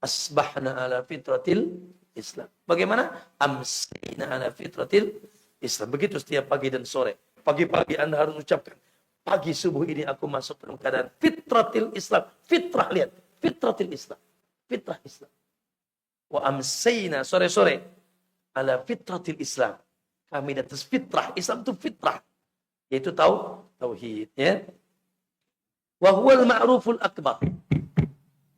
Asbahna ala fitratil Islam. Bagaimana? Amsina ala fitratil Islam. Begitu setiap pagi dan sore. Pagi-pagi Anda harus ucapkan, pagi subuh ini aku masuk dalam keadaan fitratil Islam. Fitrah, lihat. Fitratil Islam. Fitrah Islam. Wa amsina, sore-sore, ala fitratil Islam. Kami di atas fitrah. Islam itu fitrah. Yaitu tauhid. Ya. Wa huwal ma'ruful akbar.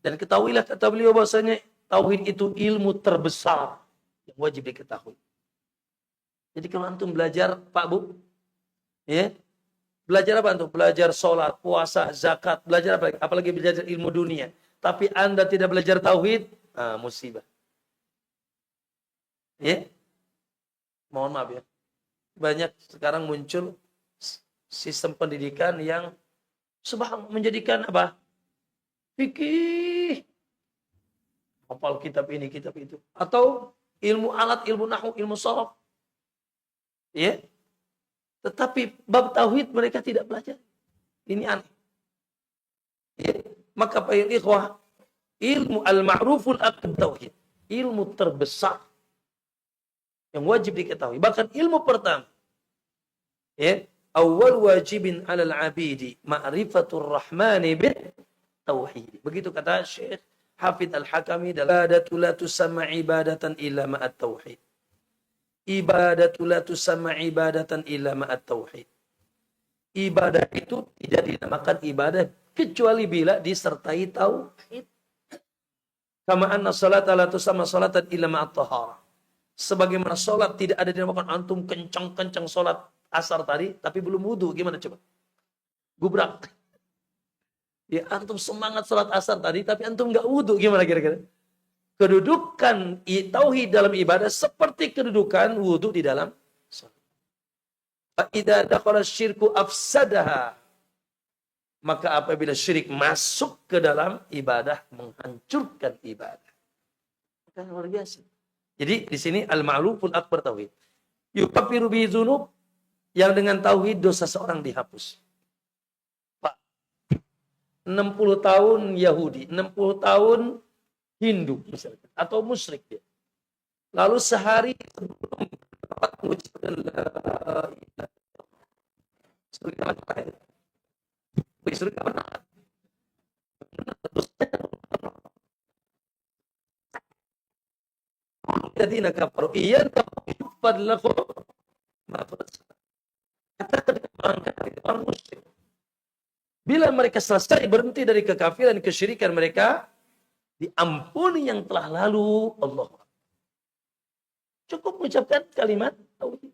Dan ketahuilah, kata beliau, bahwasanya tauhid itu ilmu terbesar yang wajib diketahui. Jadi kalau antum belajar, Pak Bu, ya, belajar apa antum? Belajar sholat, puasa, zakat, belajar apa? Apalagi belajar ilmu dunia. Tapi Anda tidak belajar tauhid, musibah. Ya, mohon maaf ya. Banyak sekarang muncul sistem pendidikan yang menjadikan apa? Fikih, hafal kitab ini, kitab itu, atau ilmu alat, ilmu nahwu, ilmu sorof, ya. Tetapi bab tauhid mereka tidak belajar. Ini aneh. Ya. Maka Pak ikhwah, ilmu al-ma'ruful akbar tauhid, ilmu terbesar yang wajib diketahui. Bahkan ilmu pertama, ya, awal wajibin 'alal 'abidi ma'rifatur rahmani bit tauhid. Begitu kata Syekh Hafidz Al-Hakami dalam ibadatu la tusamma ibadatan illa ma'at tauhid. Ibadatu la tusamma ibadatan illa ma'at tauhid. Ibadah itu tidak dinamakan ibadah kecuali bila disertai tauhid. Kama anna salata la tusamma salatan illa ma'at taharah. Sebagaimana salat tidak ada dinamakan antum kencang-kencang salat asar tadi tapi belum wudu, gimana coba? Gubrak. Ya, antum semangat sholat asar tadi, tapi antum nggak wudhu, gimana kira-kira? Kedudukan tauhid dalam ibadah seperti kedudukan wudhu di dalam sholat. Fa'idha dakhala syirku afsadaha. Maka apabila syirik masuk ke dalam ibadah, menghancurkan ibadah. Maka luar biasa. Jadi di sini al-ma'ruful akbar tauhid. Yukaffiru bihi dzunub, yang dengan tauhid dosa seorang dihapus. 60 tahun Yahudi, 60 tahun Hindu misalkan, atau musyrik dia. Lalu sehari sebelum mengucapkan la ilaha illallah, الذين كفروا يغفر لكم ما katakan orang kafir, orang musyrik, bila mereka selesai berhenti dari kekafiran, kesyirikan mereka, diampuni yang telah lalu. Allah. Cukup mengucapkan kalimat tauhid.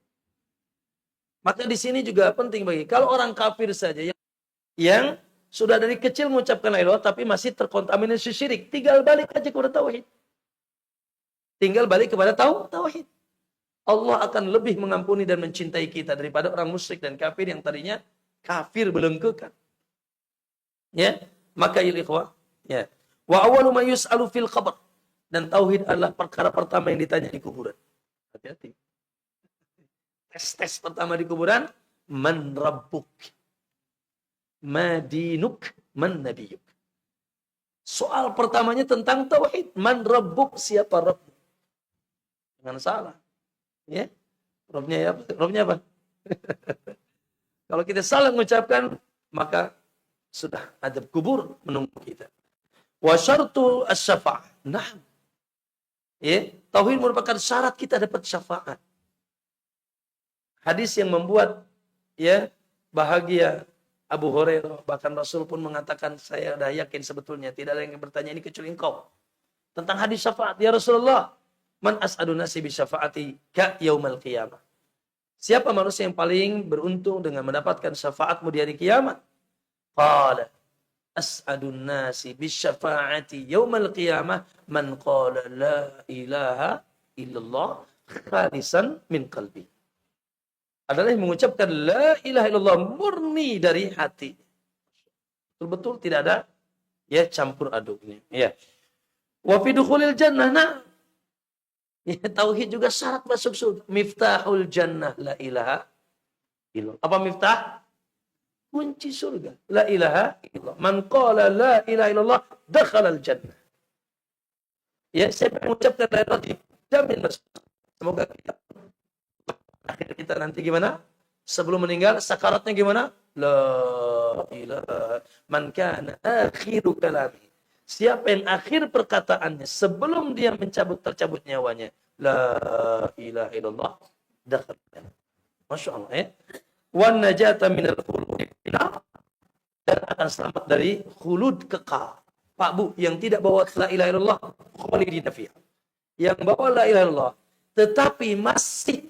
Maka di sini juga penting bagi kalau orang kafir saja yang sudah dari kecil mengucapkan la ilaha illallah tapi masih terkontaminasi syirik, tinggal balik aja kepada tauhid. Tinggal balik kepada tauhid. Allah akan lebih mengampuni dan mencintai kita daripada orang musyrik dan kafir yang tadinya kafir belengkekan. Ya, maka ya ikhwah, ya. Wa awwalu ma yus'alu fil qabr. Dan tauhid adalah perkara pertama yang ditanya di kuburan. Hati-hati. Tes pertama di kuburan, man rabbuk? Ma dinuk? Man nabiyuk? Soal pertamanya tentang tauhid. Man rabbuk? Siapa Rabb? Jangan salah. Ya, Robnya apa? Kalau kita salah mengucapkan, maka sudah adab kubur menunggu kita. Wa syartu asy-syafa'ah. Nah, ya, tauhid merupakan syarat kita dapat syafaat. Hadis yang membuat ya bahagia Abu Hurairah, bahkan Rasul pun mengatakan, saya dah yakin sebetulnya tidak ada yang bertanya ini kecuali engkau tentang hadis syafaat. Ya Rasulullah, man as'adun nasi bi syafaati ka yaumal qiyamah. Siapa manusia yang paling beruntung dengan mendapatkan syafaatmu di hari kiamat? Qala as'adun nasi bi syafaati yaumal qiyamah man qala la ilaha illallah khalisan min qalbi. Adalah yang mengucapkan la ilaha illallah murni dari hati. Betul-betul tidak ada ya campur aduknya. Ya. Wa fi dukhulil jannah. Nah, ya, tauhid juga syarat masuk surga. Miftahul jannah la ilaha illallah. Apa miftah? Kunci surga. La ilaha illallah. Man qala la ilaha illallah dakhalal jannah. Ya, saya mengucapkan la ilaha illallah jamin masuk. Semoga akhir kita nanti gimana? Sebelum meninggal sakaratnya gimana? La ilaha man kana akhiru kalami. Siapa yang akhir perkataannya sebelum dia tercabut nyawanya, la ilaha illallah, dakhal. Masya Allah ya. Wan najata minal khulud, dan akan selamat dari khulud kekal. Pak Bu, yang tidak bawa la ilaha illallah, khalidina fiha. Yang bawa la ilaha illallah, tetapi masih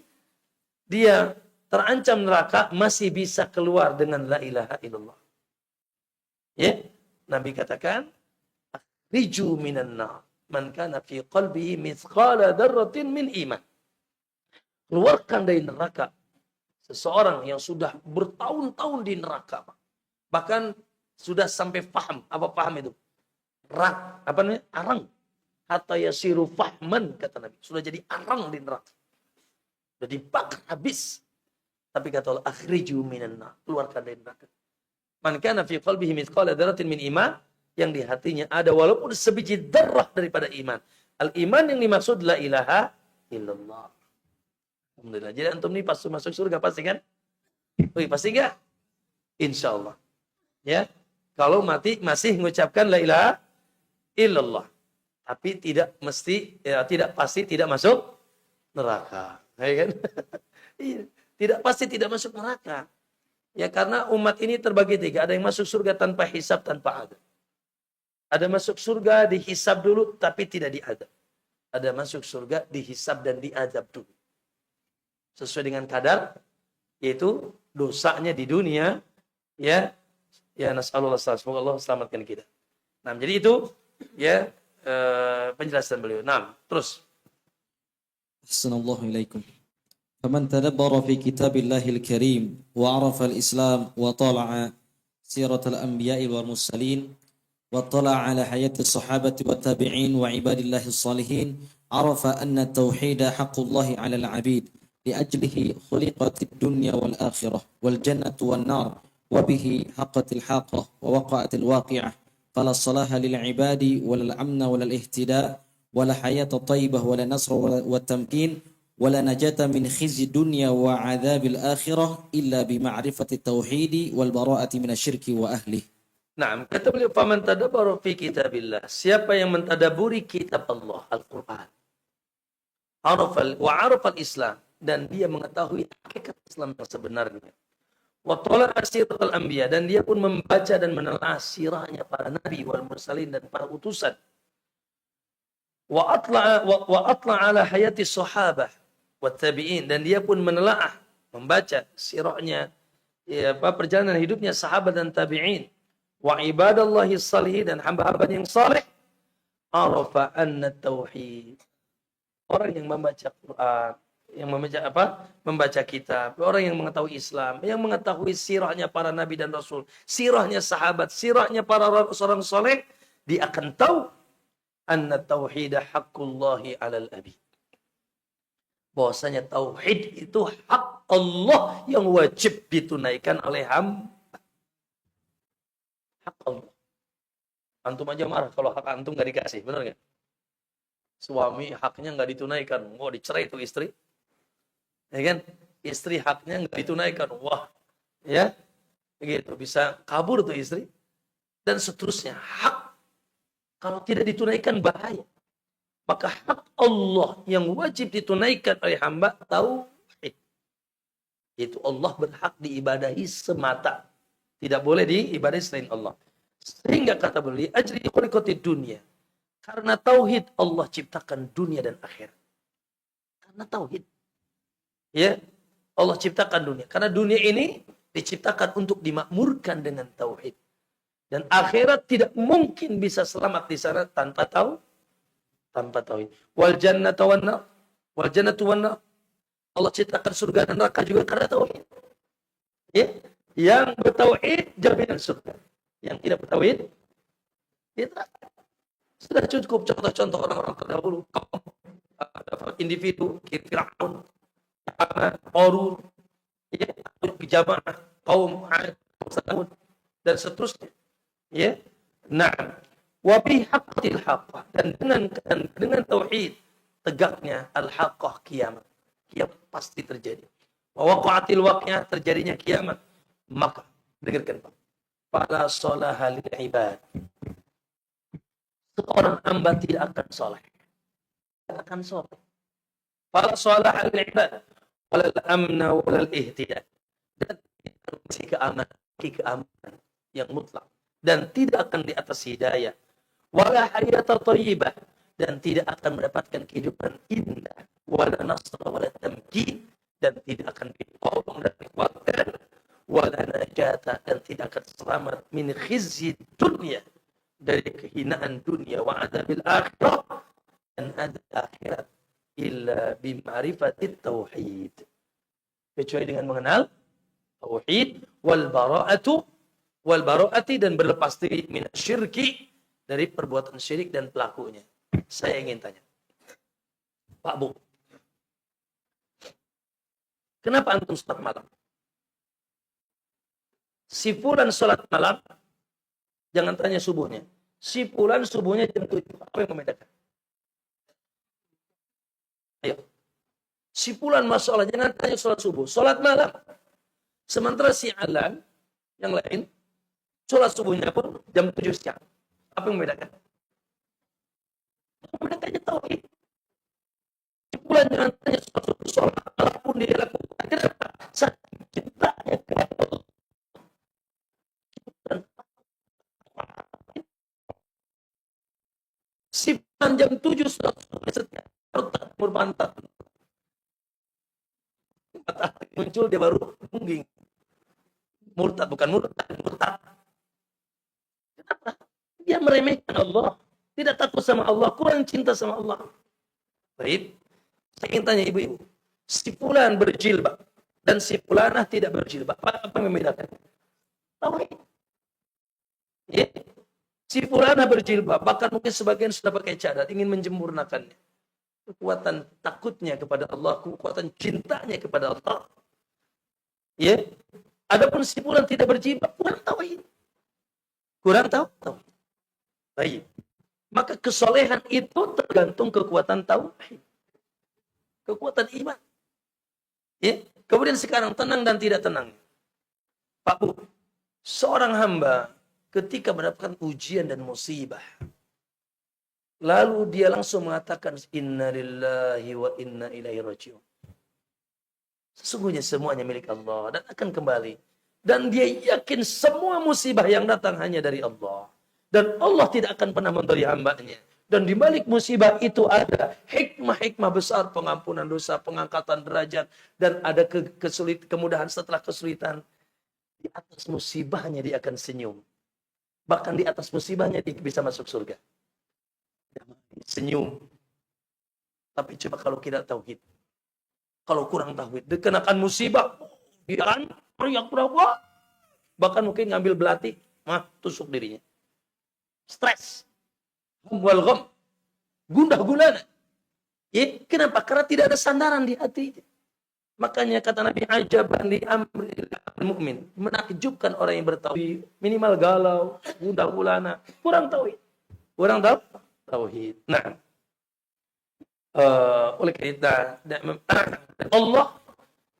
dia terancam neraka, masih bisa keluar dengan la ilaha illallah. Ya, Nabi katakan, riju minan nar man kana fi qalbihi mithqala dzarratin min iman. Keluarkan dari neraka seseorang yang sudah bertahun-tahun di neraka, bahkan sudah sampai paham. Apa paham itu? Apa namanya? Arang. Hatta yasiru fahman, kata Nabi. Sudah jadi arang di neraka. Sudah dibakar habis. Tapi kata Allah, akhriju minan nar, keluarkan dari neraka. Man kana fi qalbihi mithqala dzarratin min iman, yang di hatinya ada walaupun sebiji darah daripada iman. Al-iman yang dimaksud la ilaha illallah. Alhamdulillah. Jadi antum ini pas masuk surga pasti kan? Pasti enggak? Insyaallah. Ya. Kalau mati masih mengucapkan la ilaha illallah. Tapi tidak mesti, ya, tidak pasti tidak masuk neraka. Ya kan? Tidak pasti tidak masuk neraka. Ya, karena umat ini terbagi tiga. Ada yang masuk surga tanpa hisab, tanpa adab. Ada masuk surga dihisab dulu tapi tidak diadab. Ada masuk surga dihisab dan diadab dulu. Sesuai dengan kadar, yaitu dosanya di dunia, ya, nasallallahu alaihi semoga Allah selamatkan kita. Nah, jadi itu ya penjelasan beliau. Nah, terus. Assalamualaikum alaikum. فمن تدبر في كتاب الله الكريم وعرف الإسلام وطالع سيرة الأنبياء والمرسلين واطلع على حياة الصحابة والتابعين وعباد الله الصالحين عرف أن التوحيد حق الله على العبيد لأجله خلقت الدنيا والآخرة والجنة والنار وبه حقت الحاقة ووقعت الواقعة فلا صلاح للعباد ولا الأمن ولا الاهتداء ولا حياة طيبة ولا نصر والتمكين ولا نجاة من خزي الدنيا وعذاب الآخرة إلا بمعرفة التوحيد والبراءة من الشرك وأهله. Nah, kata beliau, faman tadabbara fi kitabillah. Siapa yang mentadaburi kitab Allah, Al-Quran. Arafal Islam. Dan dia mengetahui hakikat Islam yang sebenarnya. Wa tala'a siratal anbiya. Dan dia pun membaca dan menelaah sirahnya para nabi wal mursalin dan para utusan. Wa atla'a ala hayati sahabah wa tabi'in. Dan dia pun menelaah membaca sirahnya, ya, perjalanan hidupnya sahabat dan tabi'in, wa ibadallahi salihin, dan hamba-hamba yang saleh, arafa anna tauhid. Orang yang membaca Quran, yang membaca kitab, orang yang mengetahui Islam, yang mengetahui sirahnya para nabi dan rasul, sirahnya sahabat, sirahnya para orang saleh, dia akan tahu anna tauhid haqqullahi 'alal abid. Bahwasanya tauhid itu hak Allah yang wajib ditunaikan oleh hamba. Hak Allah. Antum aja marah kalau hak antum nggak dikasih, benar nggak? Suami haknya nggak ditunaikan, mau dicerai itu istri, ya kan? Istri haknya nggak ditunaikan, wah, ya, begitu bisa kabur tuh istri, dan seterusnya. Hak kalau tidak ditunaikan bahaya. Maka hak Allah yang wajib ditunaikan oleh hamba tauhid. Itu Allah berhak diibadahi semata. Tidak boleh diibadahi selain Allah. Sehingga kata beliau, ajri khuliqatid dunia. Karena tauhid Allah ciptakan dunia dan akhirat. Karena tauhid. Ya, Allah ciptakan dunia. Karena dunia ini diciptakan untuk dimakmurkan dengan tauhid. Dan akhirat tidak mungkin bisa selamat di sana tanpa tauhid. Wal jannatu wan nar. Wal jannatu wan nar. Allah ciptakan surga dan neraka juga karena tauhid. Ya, yang bertauhid jaminan surga. Yang tidak bertauhid dia neraka. Sudah cukup contoh-contoh orang-orang terdahulu, individu, Fir'aun, Qarun, ya, jamaah, kaum Ad, dan seterusnya. Ya, nah, wa bi haqqil haqqah, dan dengan tauhid tegaknya al-haqqah kiamat. Kiamat pasti terjadi. Wa waqa'atil waqi'ah, terjadinya kiamat. Maka dengarkan Pak. Fala salaha lil ibad. Seorang hamba tidak akan soleh. Tidak akan soleh. Fala salaha lil ibad. Walal amna walal ihtidal. Dan keamanan yang mutlak. Dan tidak akan di atas hidayah. Wala hayata thayyibah. Dan tidak akan mendapatkan kehidupan indah. Wala nasra wala tamkin. Dan tidak akan ditolong dan dikuatkan. Wala najata. Dan tidak akan selamat min khizyi dunia. Dari kehinaan dunia wa adabil akhirah, dan ada akhirat illa bima'rifatit tauhid, kecuali dengan mengenal tauhid, wal bara'ati, dan berlepas diri minasyirki, dari perbuatan syirik dan pelakunya. Saya ingin tanya, Pak Bu, kenapa antum salat malam? Si fulan salat malam, jangan tanya subuhnya. Si fulan subuhnya jam 7. Apa yang membedakan? Ayo. Si fulan masalah, jangan tanya sholat subuh. Sholat malam. Sementara si alan, yang lain, sholat subuhnya pun jam 7 siang. Apa yang membedakan? Membedakannya tauhid. Si fulan jangan tanya sholat subuh. Sholat malam pun dia lakukan. Kenapa? Saking cintanya kepada Allah. Si jam 7 sudah setiap bermantap. Matahari muncul dia baru mungging. Murtad, bukan murtad. Kenapa? Dia meremehkan Allah. Tidak takut sama Allah. Kurang cinta sama Allah. Baik. Saya ingin tanya ibu-ibu. Si fulan berjilbab dan si fulanah tidak berjilbab. Apa yang membedakan? Tauhid. Ya. Si fulanah berjilbab, bahkan mungkin sebagian sudah pakai cadar, ingin menjemurnakannya. Kekuatan takutnya kepada Allah, kekuatan cintanya kepada Allah. Ya. Adapun si fulan tidak berjilbab, kurang tauhid. Kurang tahu. Baik. Maka kesolehan itu tergantung kekuatan tauhid. Kekuatan iman. Ya. Kemudian sekarang tenang dan tidak tenang. Pak Bu, seorang hamba ketika mendapatkan ujian dan musibah, lalu dia langsung mengatakan inna lillahi wa inna ilaihi raji'un. Sesungguhnya semuanya milik Allah dan akan kembali. Dan dia yakin semua musibah yang datang hanya dari Allah. Dan Allah tidak akan pernah memberi hambanya Dan di balik musibah itu ada hikmah-hikmah besar, pengampunan dosa, pengangkatan derajat, dan ada kemudahan setelah kesulitan. Di atas musibahnya dia akan senyum. Bahkan di atas musibahnya dia bisa masuk surga. Senyum. Tapi coba kalau kita tauhid. Kalau kurang tauhid, dikenakan musibah, dia kan teriak berapa? Bahkan mungkin ngambil belati, tusuk dirinya. Stres. Wal gham, gundah gulana. Ya, kenapa? Karena tidak ada sandaran di hati. Makanya kata Nabi, ajaban li amril mu'min, menakjubkan orang yang bertauhid. Minimal galau, gundah gulana, kurang tauhid. Kurang tauhid. Nah, oleh karena Allah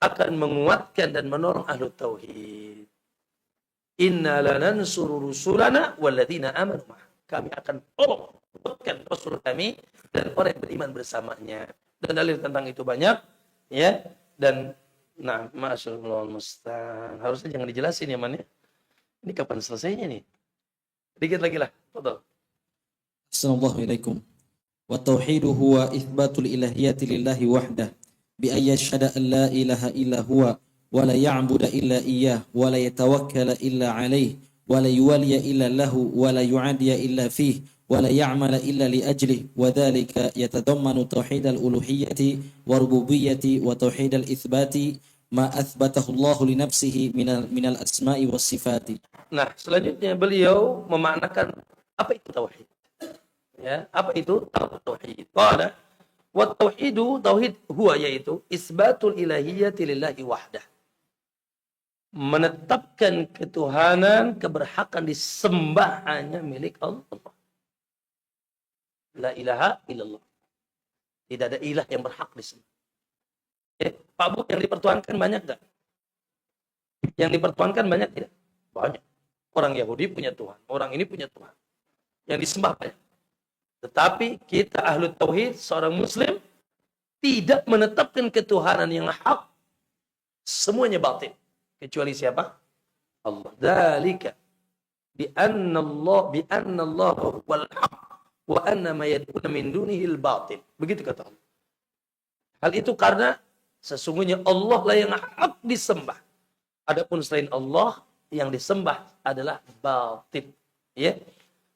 akan menguatkan dan menolong ahlu tauhid. Inna lanansuru rusulana walladzina amanu ma'ah. Kami akan tolong Rasul kami dan orang yang beriman bersamanya. Dan dalil tentang itu banyak, ya. Dan nah, masyaallah musta'an. Harusnya jangan dijelasin ya, Man ya. Ini kapan selesainya nih? Dikit lagi lah. Betul. Assalamualaikum. Wa tauhidu huwa itsbatul ilahiyyati lillahi wahdah bi an yashhada an la ilaha illa huwa wa la ya'budu illa iyyah wa la yatawakkala illa alayh wa la yuwaliya illa lahu wa la yu'adiya illa fihi ولا يعمل إلا لأجله وذلك يتضمن توحيد الألوهية وربوبية وتوحيد الإثبات ما أثبته الله لنفسه من الأسماء والصفات. Nah, selanjutnya beliau memaknakan apa itu tauhid. Ya, apa itu tauhid? Qala wa tauhidu, tauhid huwa yaitu isbatul ilahiyyati lillahi wahdah. Menetapkan ketuhanan, keberhakan disembah hanya milik Allah. La ilaha illallah. Tidak ada ilah yang berhak disembah. Pak Bu, yang dipertuhankan banyak enggak? Yang dipertuhankan banyak tidak? Banyak. Orang Yahudi punya Tuhan, orang ini punya Tuhan. Yang disembah banyak. Tetapi kita ahlu tauhid, seorang muslim tidak menetapkan ketuhanan yang hak. Semuanya batil. Kecuali siapa? Allah. Dzalika bi anna Allah wal haq wa anna ma yad'una min dunihi al-batil. Begitu kata Allah. Hal itu karena sesungguhnya Allah lah yang hak disembah. Adapun selain Allah yang disembah adalah batil. Ya.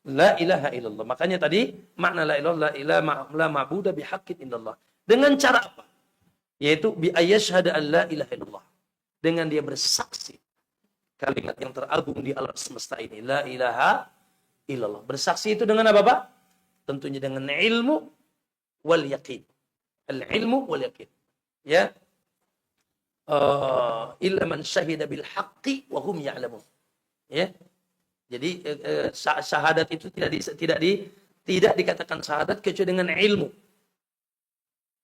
La ilaha illallah. Makanya tadi makna la ilaha la ma'budu bihaqqin illallah. Dengan cara apa? Yaitu bi ayyashhada an la ilaha illallah. Dengan dia bersaksi kalimat yang teragung di alam semesta ini, la ilaha illallah. Bersaksi itu dengan apa, Pak? Tentunya dengan ilmu wal yaqin. Al-ilmu wal yaqin. Ya. Illa man syahida bil haqqi wa hum ya'lamun. Ya. Jadi syahadat itu tidak dikatakan syahadat kecuali dengan ilmu.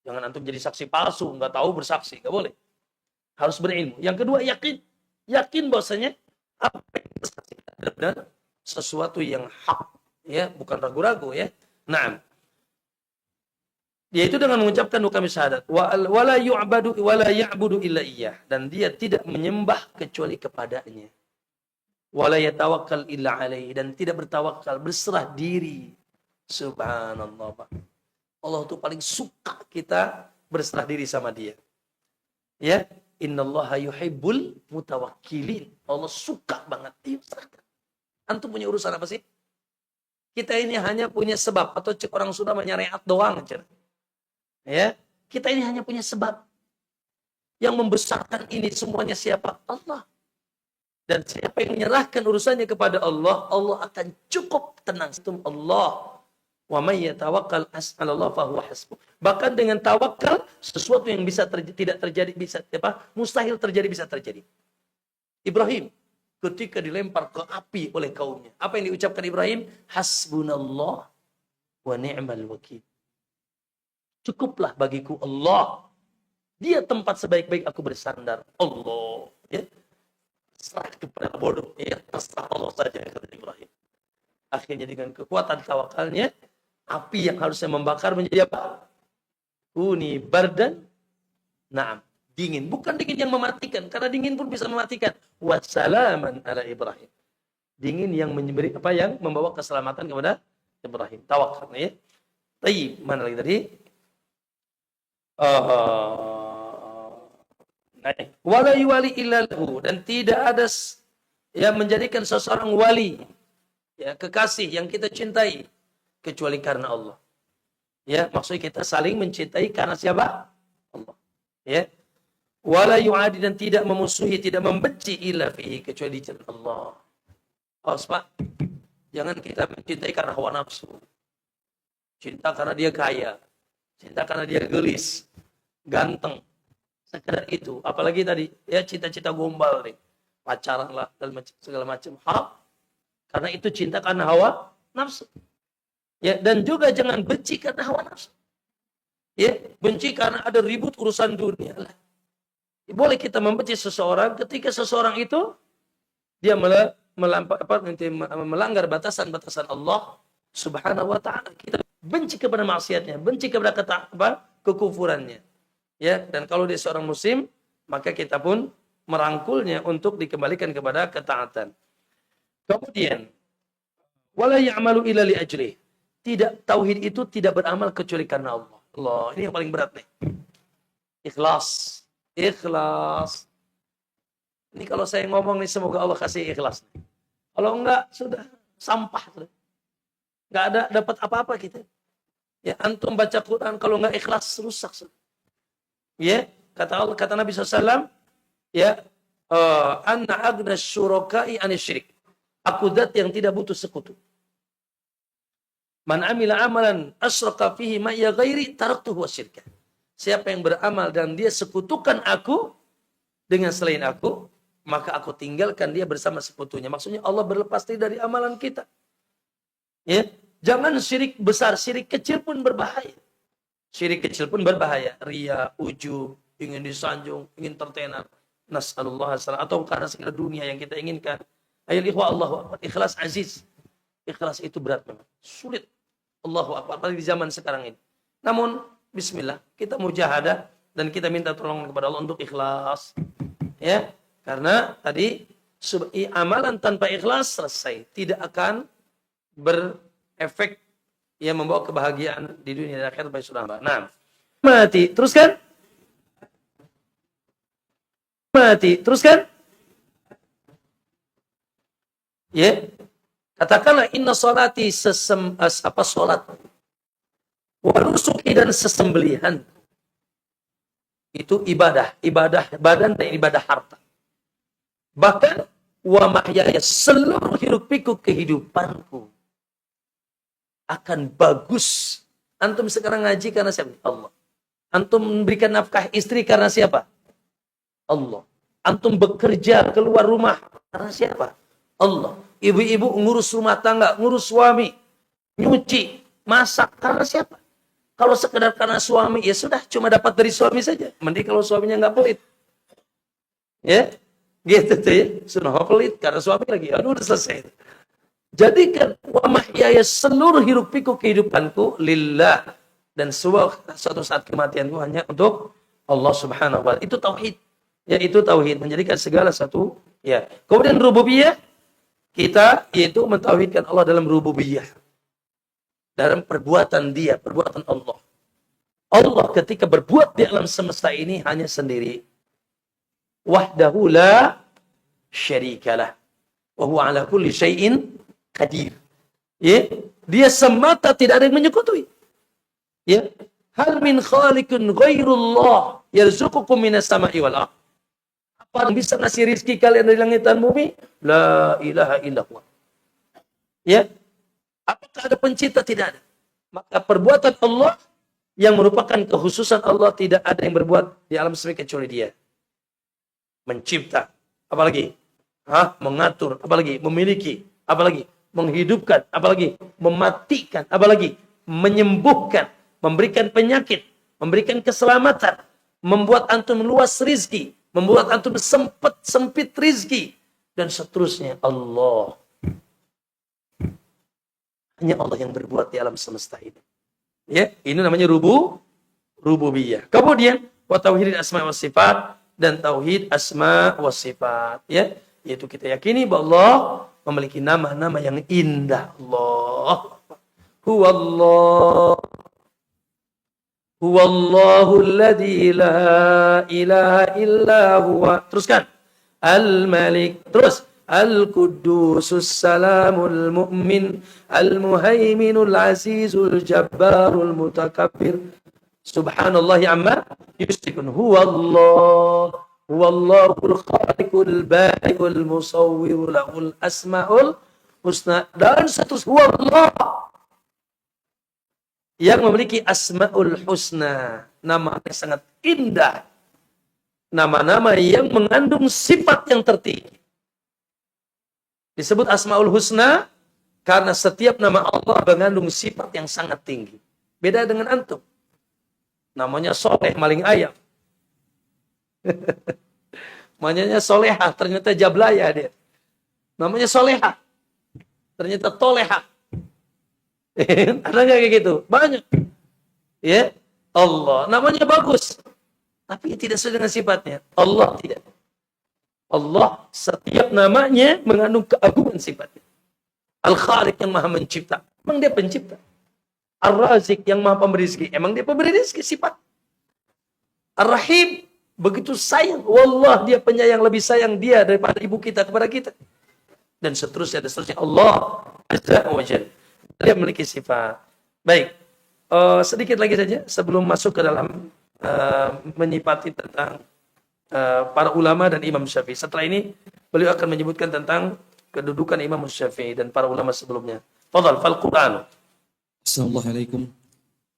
Jangan antum jadi saksi palsu, enggak tahu bersaksi, enggak boleh. Harus berilmu. Yang kedua, yakin. Yakin bahwasanya apa yang disaksikan benar-benar sesuatu yang hak, ya, bukan ragu-ragu, ya. Naam. Yaitu dengan mengucapkan dua kalimat syahadat, wala ya'budu illa iyyah, dan dia tidak menyembah kecuali kepadanya. Wala yatawakkal illa alaihi, dan tidak bertawakal, berserah diri. Subhanallah, Pak. Allah itu paling suka kita berserah diri sama dia. Ya, innallaha yuhibbul mutawakkilin. Allah suka banget. Ayo serahkan. Antum punya urusan apa sih? Kita ini hanya punya sebab, atau cek orang Sunda nyariat doang aja. Ya, kita ini hanya punya sebab. Yang membesarkan ini semuanya siapa? Allah. Dan siapa yang menyerahkan urusannya kepada Allah, Allah akan cukup tenang. Allah. Wa may yatawakkal 'ala Allah fa huwa hasbuh. Bahkan dengan tawakal, sesuatu yang bisa tidak terjadi bisa mustahil terjadi bisa terjadi. Ibrahim ketika dilempar ke api oleh kaumnya, apa yang diucapkan Ibrahim? Hasbunallah wa ni'mal wakil. Cukuplah bagiku Allah. Dia tempat sebaik-baik aku bersandar. Allah. Ya. Serah kepada bodoh. Ya, terserah Allah saja, kata Ibrahim. Akhirnya dengan kekuatan tawakalnya, api yang harusnya membakar menjadi apa? Kuni bardan. Naam. Dingin. Bukan dingin yang mematikan. Karena dingin pun bisa mematikan. Wassalaman ala Ibrahim. Dingin yang memberi yang membawa keselamatan kepada Ibrahim. Tawakal, ya. Tayyib, mana lagi tadi? Wala yuwali illa lahu, dan tidak ada yang menjadikan seseorang wali, ya, kekasih yang kita cintai kecuali karena Allah. Ya, maksudnya kita saling mencintai karena siapa? Allah. Ya. Wala yu'adi, dan tidak memusuhi, tidak membenci illa fihi, kecuali di jalan Allah. Awas Pak, jangan kita mencintai karena hawa nafsu. Cinta karena dia kaya, cinta karena dia gelis, ganteng, sekedar itu. Apalagi tadi, ya, cita-cita gombal nih, pacaran lah dan segala macam. Karena itu cinta karena hawa nafsu. Ya, dan juga jangan benci karena hawa nafsu. Ya, benci karena ada ribut urusan dunia. Boleh kita membenci seseorang ketika seseorang itu dia melanggar batasan-batasan Allah Subhanahu wa taala. Kita benci kepada maksiatnya, benci kepada kekufurannya. Ya, dan kalau dia seorang muslim, maka kita pun merangkulnya untuk dikembalikan kepada ketaatan. Kemudian, wala ya'malu illa li ajrih. Tidak, tauhid itu tidak beramal kecuali karena Allah. Allah, ini yang paling berat nih. Ikhlas. Ikhlas. Ini kalau saya ngomong nih, semoga Allah kasih ikhlas. Kalau enggak, sudah sampah. Enggak ada dapat apa-apa kita. Ya, antum baca Quran kalau enggak ikhlas, rusak. Ya, kata Allah, kata Nabi SAW, ya, anna agna syuraka'i anisyirik. Aku zat yang tidak butuh sekutu. Man amila amalan asyraka fihi ma'iya ghairi taraktuhu wasyirka. Siapa yang beramal dan dia sekutukan aku dengan selain aku, maka aku tinggalkan dia bersama sekutunya. Maksudnya Allah berlepas diri dari amalan kita. Ya, jangan syirik besar, syirik kecil pun berbahaya. Syirik kecil pun berbahaya. Ria, ujub, ingin disanjung, ingin tertenar. Nas'alullah salam, atau karena segala dunia yang kita inginkan. Ayat ikhwa Allahu Akbar. Ikhlas aziz. Ikhlas itu berat memang. Sulit. Allahu Akbar. Apalagi di zaman sekarang ini. Namun, bismillah. Kita mujahadah. Dan kita minta tolong kepada Allah untuk ikhlas. Ya. Karena tadi, amalan tanpa ikhlas selesai. Tidak akan berefek yang membawa kebahagiaan di dunia dan akhirat bagi saudara. Nah. Mati. Teruskan. Mati. Teruskan. Ya. Katakanlah inna salati salat wa nusuki dan sesembelihan itu ibadah badan dan ibadah harta. Bahkan wa mahyaya, seluruh hiruk pikuk kehidupanku akan bagus. Antum sekarang ngaji karena siapa? Allah. Antum memberikan nafkah istri karena siapa? Allah. Antum bekerja keluar rumah karena siapa? Allah. Ibu-ibu ngurus rumah tangga, ngurus suami, nyuci, masak, karena siapa? Kalau sekedar karena suami, ya sudah, cuma dapat dari suami saja. Mending kalau suaminya nggak pelit. Ya, gitu tuh ya. Sudah pelit karena suami lagi. Aduh, udah selesai. Jadikan wa mahyaya, seluruh hiruk pikuk kehidupanku lillah, dan suatu saat kematianku hanya untuk Allah Subhanahu wa taala. Itu tauhid. Ya, itu tauhid, menjadikan segala satu, ya. Kemudian rububiyah, kita yaitu mentauhidkan Allah dalam rububiyah. Dalam perbuatan dia, perbuatan Allah. Allah ketika berbuat di alam semesta ini hanya sendiri. Wahdahu la syarikalah. Wa huwa ala kulli syai'in qadir. Ya, dia semata, tidak ada yang menyekutuhi. Ya, hal min khaliqun ghairullah yarzuqukum minas sama'i wal ardh. Apa yang bisa ngasih rizki kalian dari langit dan bumi? La ilaha illallah. Ya. Apakah ada pencipta? Tidak ada. Maka perbuatan Allah yang merupakan kekhususan Allah, tidak ada yang berbuat di alam semesta kecuali dia. Mencipta. Apalagi? Mengatur. Apalagi? Memiliki. Apalagi? Menghidupkan. Apalagi? Mematikan. Apalagi? Menyembuhkan. Memberikan penyakit. Memberikan keselamatan. Membuat antum luas rizki. Membuat antum sempit rizki. Dan seterusnya. Allah. Hanya Allah yang berbuat di alam semesta ini. Ya, ini namanya rububiyah. Kemudian wa tauhid asma wa sifat, dan tauhid asma wa sifat, ya, yaitu kita yakini bahwa Allah memiliki nama-nama yang indah. Allah. Huwallah. Huwallahu alladzi la ilaha illa huwa. Teruskan. Al-Malik. Terus. Al-Quddusus Salamul Mu'min Al-Muhaiminul Azizul Jabbarul Mutakabbir. Subhanallah amma yusyrikun. Huwallahul khaliqul bari'ul musawwir lahul asmaul husna. Dan satu huwallah yang memiliki asmaul husna, nama yang sangat indah, nama-nama yang mengandung sifat yang tertinggi. Disebut asmaul husna karena setiap nama Allah mengandung sifat yang sangat tinggi. Beda dengan antum. Namanya Soleh, maling ayam. Namanya Solehah, ternyata jablaya dia. Namanya Solehah, ternyata Tolehah. Ada nggak kayak gitu? Banyak. Ya, Allah namanya bagus, tapi tidak sesuai dengan sifatnya. Allah tidak. Allah setiap namanya mengandung keagungan sifatnya. Al-Khaliq yang maha mencipta, emang dia pencipta. Ar-Razik yang maha pemberi rezeki, emang dia pemberi rezeki sifat. Ar-Rahim begitu sayang, wallah dia penyayang, lebih sayang dia daripada ibu kita kepada kita. Dan seterusnya, Allah Azza wa Jalla. Dia memiliki sifat. Baik, sedikit lagi saja sebelum masuk ke dalam menyifati tentang para ulama dan Imam Syafi'i. Setelah ini beliau akan menyebutkan tentang kedudukan Imam Syafi'i dan para ulama sebelumnya. Fadhal, fal Qur'an. Assalamualaikum.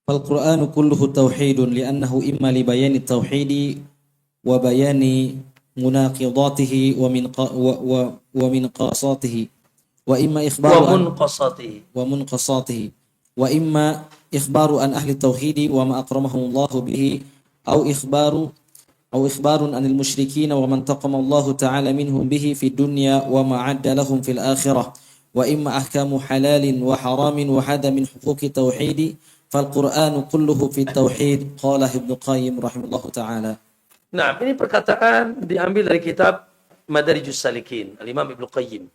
Fal Qur'anu kulluhu tauhidun li'annahu imma li bayani tauhidi wa bayani munaqidatihi wa min qasatihi. Wa imma ikhbaru wa imma ikhbaru an ahli tauhidi wa ma akramahumullahu bihi au ikhbarun anil musyrikin wa man taqama Allah ta'ala minhum bihi fi dunya wa ma adda lahum fil akhirah wa imma ahkamu halalin wa haramin wa hada min huquqi tauhidi fal Qur'anu kulluhu fi tauhid qala Ibnu Qayyim rahimahullahu ta'ala. Nah, ini perkataan diambil dari kitab Madarijus Salikin Al-Imam Ibnu Qayyim,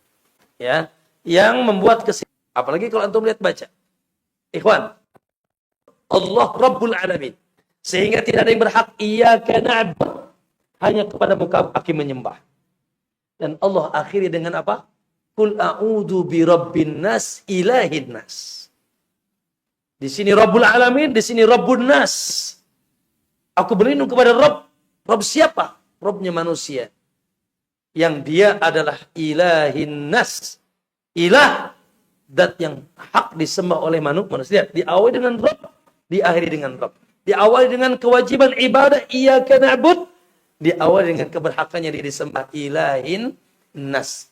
ya, yang membuat kesimpulan. Apalagi kalau antum lihat baca. Ikhwan, Allah Rabbul Alamin. Sehingga tidak ada yang berhak iyyaka na'budu, hanya kepadamu kami menyembah. Dan Allah akhiri dengan apa? Qul a'udzu birabbin nas ilahin nas. Di sini Rabbul Alamin, di sini Rabbun nas. Aku berlindung kepada Rabb. Rabb siapa? Rabbnya manusia. Yang dia adalah ilahin nas. Ilah, dat yang hak disembah oleh manusia. Diawali dengan Rabb, diakhiri dengan Rabb. Diawali dengan kewajiban ibadah iyyaka na'budu, diawali dengan keberhakannya dia disembah ilahin nas.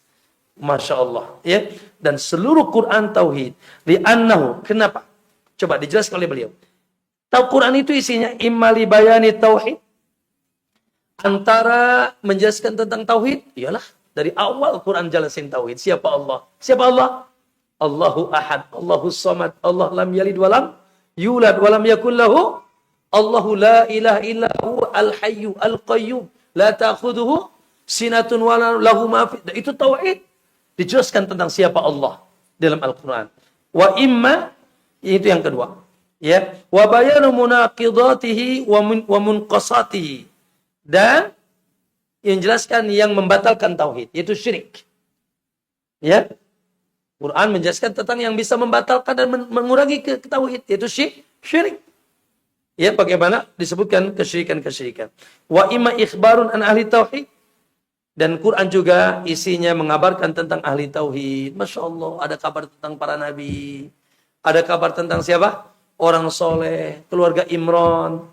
Masya Allah, ya. Dan seluruh Quran tauhid. Li'annahu, kenapa? Coba dijelaskan oleh beliau. Tahu Quran itu isinya imma li bayani tauhid, antara menjelaskan tentang tauhid, iyalah dari awal Quran jelasin tauhid. Siapa Allah? Siapa Allah? Allahu Ahad, Allahu Samad, Allah lam yalid walam yulad walam yakul lahu. Allahu la ilaha illa huwa al-hayyu al-qayyum la ta'khudhuhu sinatun wa lahu ma fi. Itu tauhid. Dijelaskan tentang siapa Allah dalam Al-Qur'an. Wa imma, itu yang kedua. Ya, wa bayanu munaqidatihi wa munqasatihi. Dan yang jelaskan yang membatalkan tauhid, yaitu syirik. Ya. Quran menjelaskan tentang yang bisa membatalkan dan mengurangi tauhid, yaitu syirik. Ya, bagaimana disebutkan kesyirikan-kesyirikan. Wa imma ikhbarun an ahli tauhid. Dan Quran juga isinya mengabarkan tentang ahli tauhid. Masya Allah, ada kabar tentang para nabi. Ada kabar tentang siapa? Orang soleh, keluarga Imran.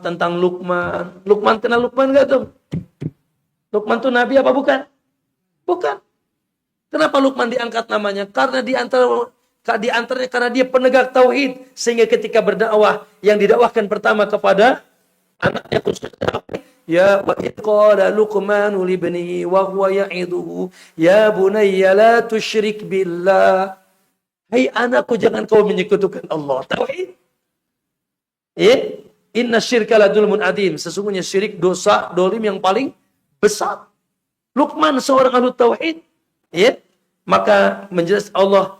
Tentang Luqman. Luqman, kenal Luqman gak tuh? Luqman itu nabi apa bukan? Bukan. Kenapa Luqman diangkat namanya? Karena di antaranya karena dia penegak tauhid, sehingga ketika berdakwah yang didakwahkan pertama kepada anaknya khususnya, ya wa id qala Luqmanu li ibnihi wa huwa ya'iduhu ya bunayya la tusyrik billah. Hai anakku, jangan kau menyekutukan Allah. Tauhid. Inna syirka la dzulmun adzim. Sesungguhnya syirik dosa dolim yang paling besar. Luqman seorang ahli tauhid. Ya, maka menjelaskan Allah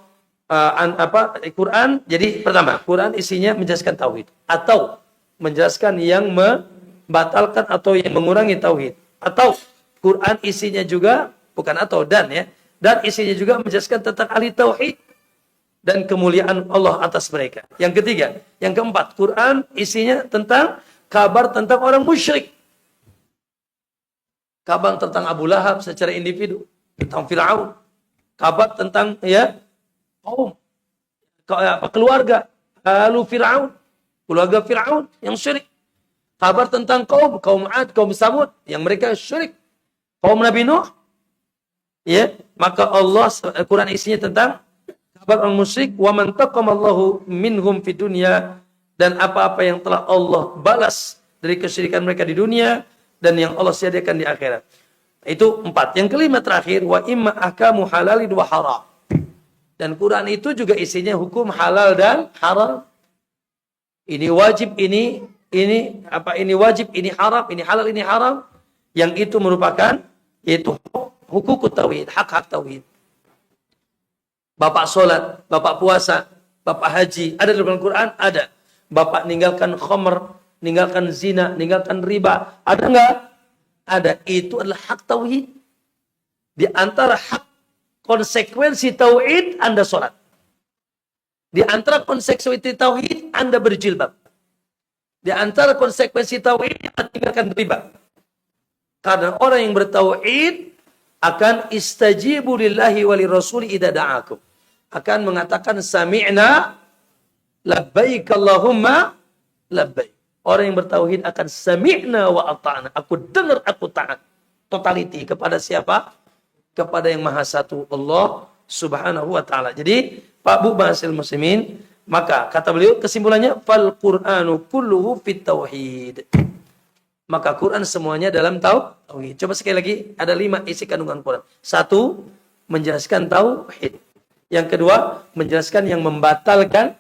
Quran. Jadi pertama, Quran isinya menjelaskan tauhid atau menjelaskan yang membatalkan atau yang mengurangi tauhid. Atau Quran isinya juga, bukan atau dan ya, dan isinya juga menjelaskan tentang ahli tauhid dan kemuliaan Allah atas mereka. Yang ketiga, yang keempat, Quran isinya tentang kabar tentang orang musyrik. Kabar tentang Abu Lahab secara individu, tentang Fir'aun. Kabar tentang ya kaum, keluarga Alu Fir'aun, keluarga Fir'aun yang syirik. Kabar tentang kaum Ad, kaum Samud yang mereka syirik. Kaum Nabi Nuh, ya, maka Allah Quran isinya tentang kabar orang musyrik, wa man taqamallahu minhum fid dunya, dan apa-apa yang telah Allah balas dari kesyirikan mereka di dunia dan yang Allah sediakan di akhirat. Itu 4. Yang kelima terakhir, wa imma ahkamu halalin wa haram. Dan Quran itu juga isinya hukum halal dan haram. Ini wajib, ini wajib, ini haram, ini halal, ini haram. Yang itu merupakan yaitu hukuk tauhid, hak-hak tauhid. Bapak sholat, bapak puasa, bapak haji, ada dalam Quran? Ada. Bapak ninggalkan khamr, ninggalkan zina, ninggalkan riba, ada enggak? Ada. Itu adalah hak tauhid. Di antara hak konsekuensi tauhid, Anda sholat. Di antara konsekuensi tauhid, Anda berjilbab. Di antara konsekuensi tauhid, Anda tinggalkan riba. Karena orang yang bertauhid akan istajibu lillahi wa lirrasuli idza da'akum. Akan mengatakan sami'na labbaik Allahumma labbaik. Orang yang bertauhid akan sami'na wa ata'na. Aku dengar, aku taat. Totality kepada siapa? Kepada yang Maha Satu, Allah Subhanahu wa taala. Jadi, Pak Bu Bahasil Muslimin, maka kata beliau kesimpulannya fal Qur'anu kulluhu fit tauhid. Maka Quran semuanya dalam tauhid. Coba sekali lagi, ada 5 isi kandungan Quran. 1, menjelaskan tauhid. Yang kedua, menjelaskan yang membatalkan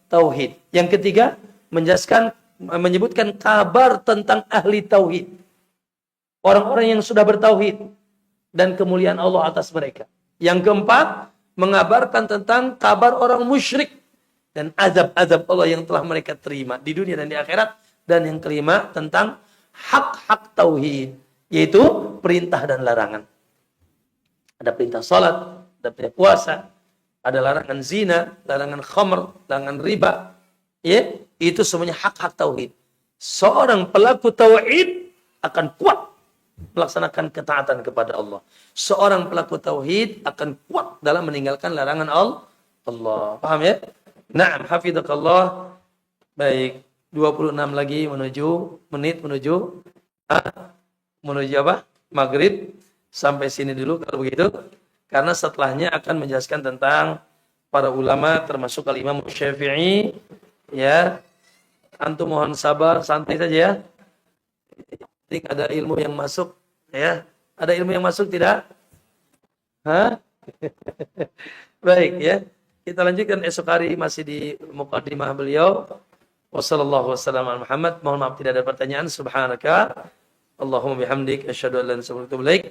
tauhid. Yang ketiga, menjelaskan, menyebutkan kabar tentang ahli tauhid. Orang-orang yang sudah bertauhid dan kemuliaan Allah atas mereka. Yang keempat, mengabarkan tentang kabar orang musyrik dan azab-azab Allah yang telah mereka terima di dunia dan di akhirat. Dan yang kelima, tentang hak-hak tauhid, yaitu perintah dan larangan. Ada perintah salat, ada perintah puasa, ada larangan zina, larangan khamr, larangan riba. Ya, itu semuanya hak-hak tauhid. Seorang pelaku tauhid akan kuat melaksanakan ketaatan kepada Allah. Seorang pelaku tauhid akan kuat dalam meninggalkan larangan Allah. Paham ya? Na'am, hafizakallah. Baik. 26 lagi menuju apa? Maghrib. Sampai sini dulu kalau begitu. Karena setelahnya akan menjelaskan tentang para ulama termasuk Al-Imam Syafi'i. Ya. Antum mohon sabar, santai saja ya. Ada ilmu yang masuk ya. Ada ilmu yang masuk tidak? Hah? Baik ya. Kita lanjutkan esok hari masih di mukadimah beliau. Wassallallahu wasallam ala Muhammad. Mohon maaf tidak ada pertanyaan. Subhanaka Allahumma bihamdik asyhadu an la ilaha illa anta astaghfiruka wa atubu ilaik.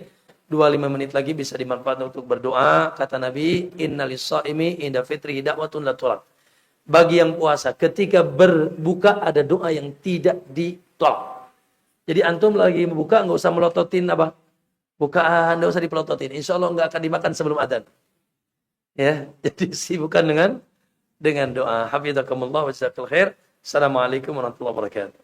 25 menit lagi bisa dimanfaatkan untuk berdoa. Kata Nabi, innalis-shaimi inda fitrihi da'watun la turad. Bagi yang puasa, ketika berbuka ada doa yang tidak ditolak. Jadi antum lagi membuka enggak usah melototin apa? Bukaan enggak usah dipelototin. Insyaallah enggak akan dimakan sebelum adzan. Ya, jadi sibukkan dengan doa. Hafizakumullah wa jazakallahu khair. Assalamualaikum warahmatullahi wabarakatuh.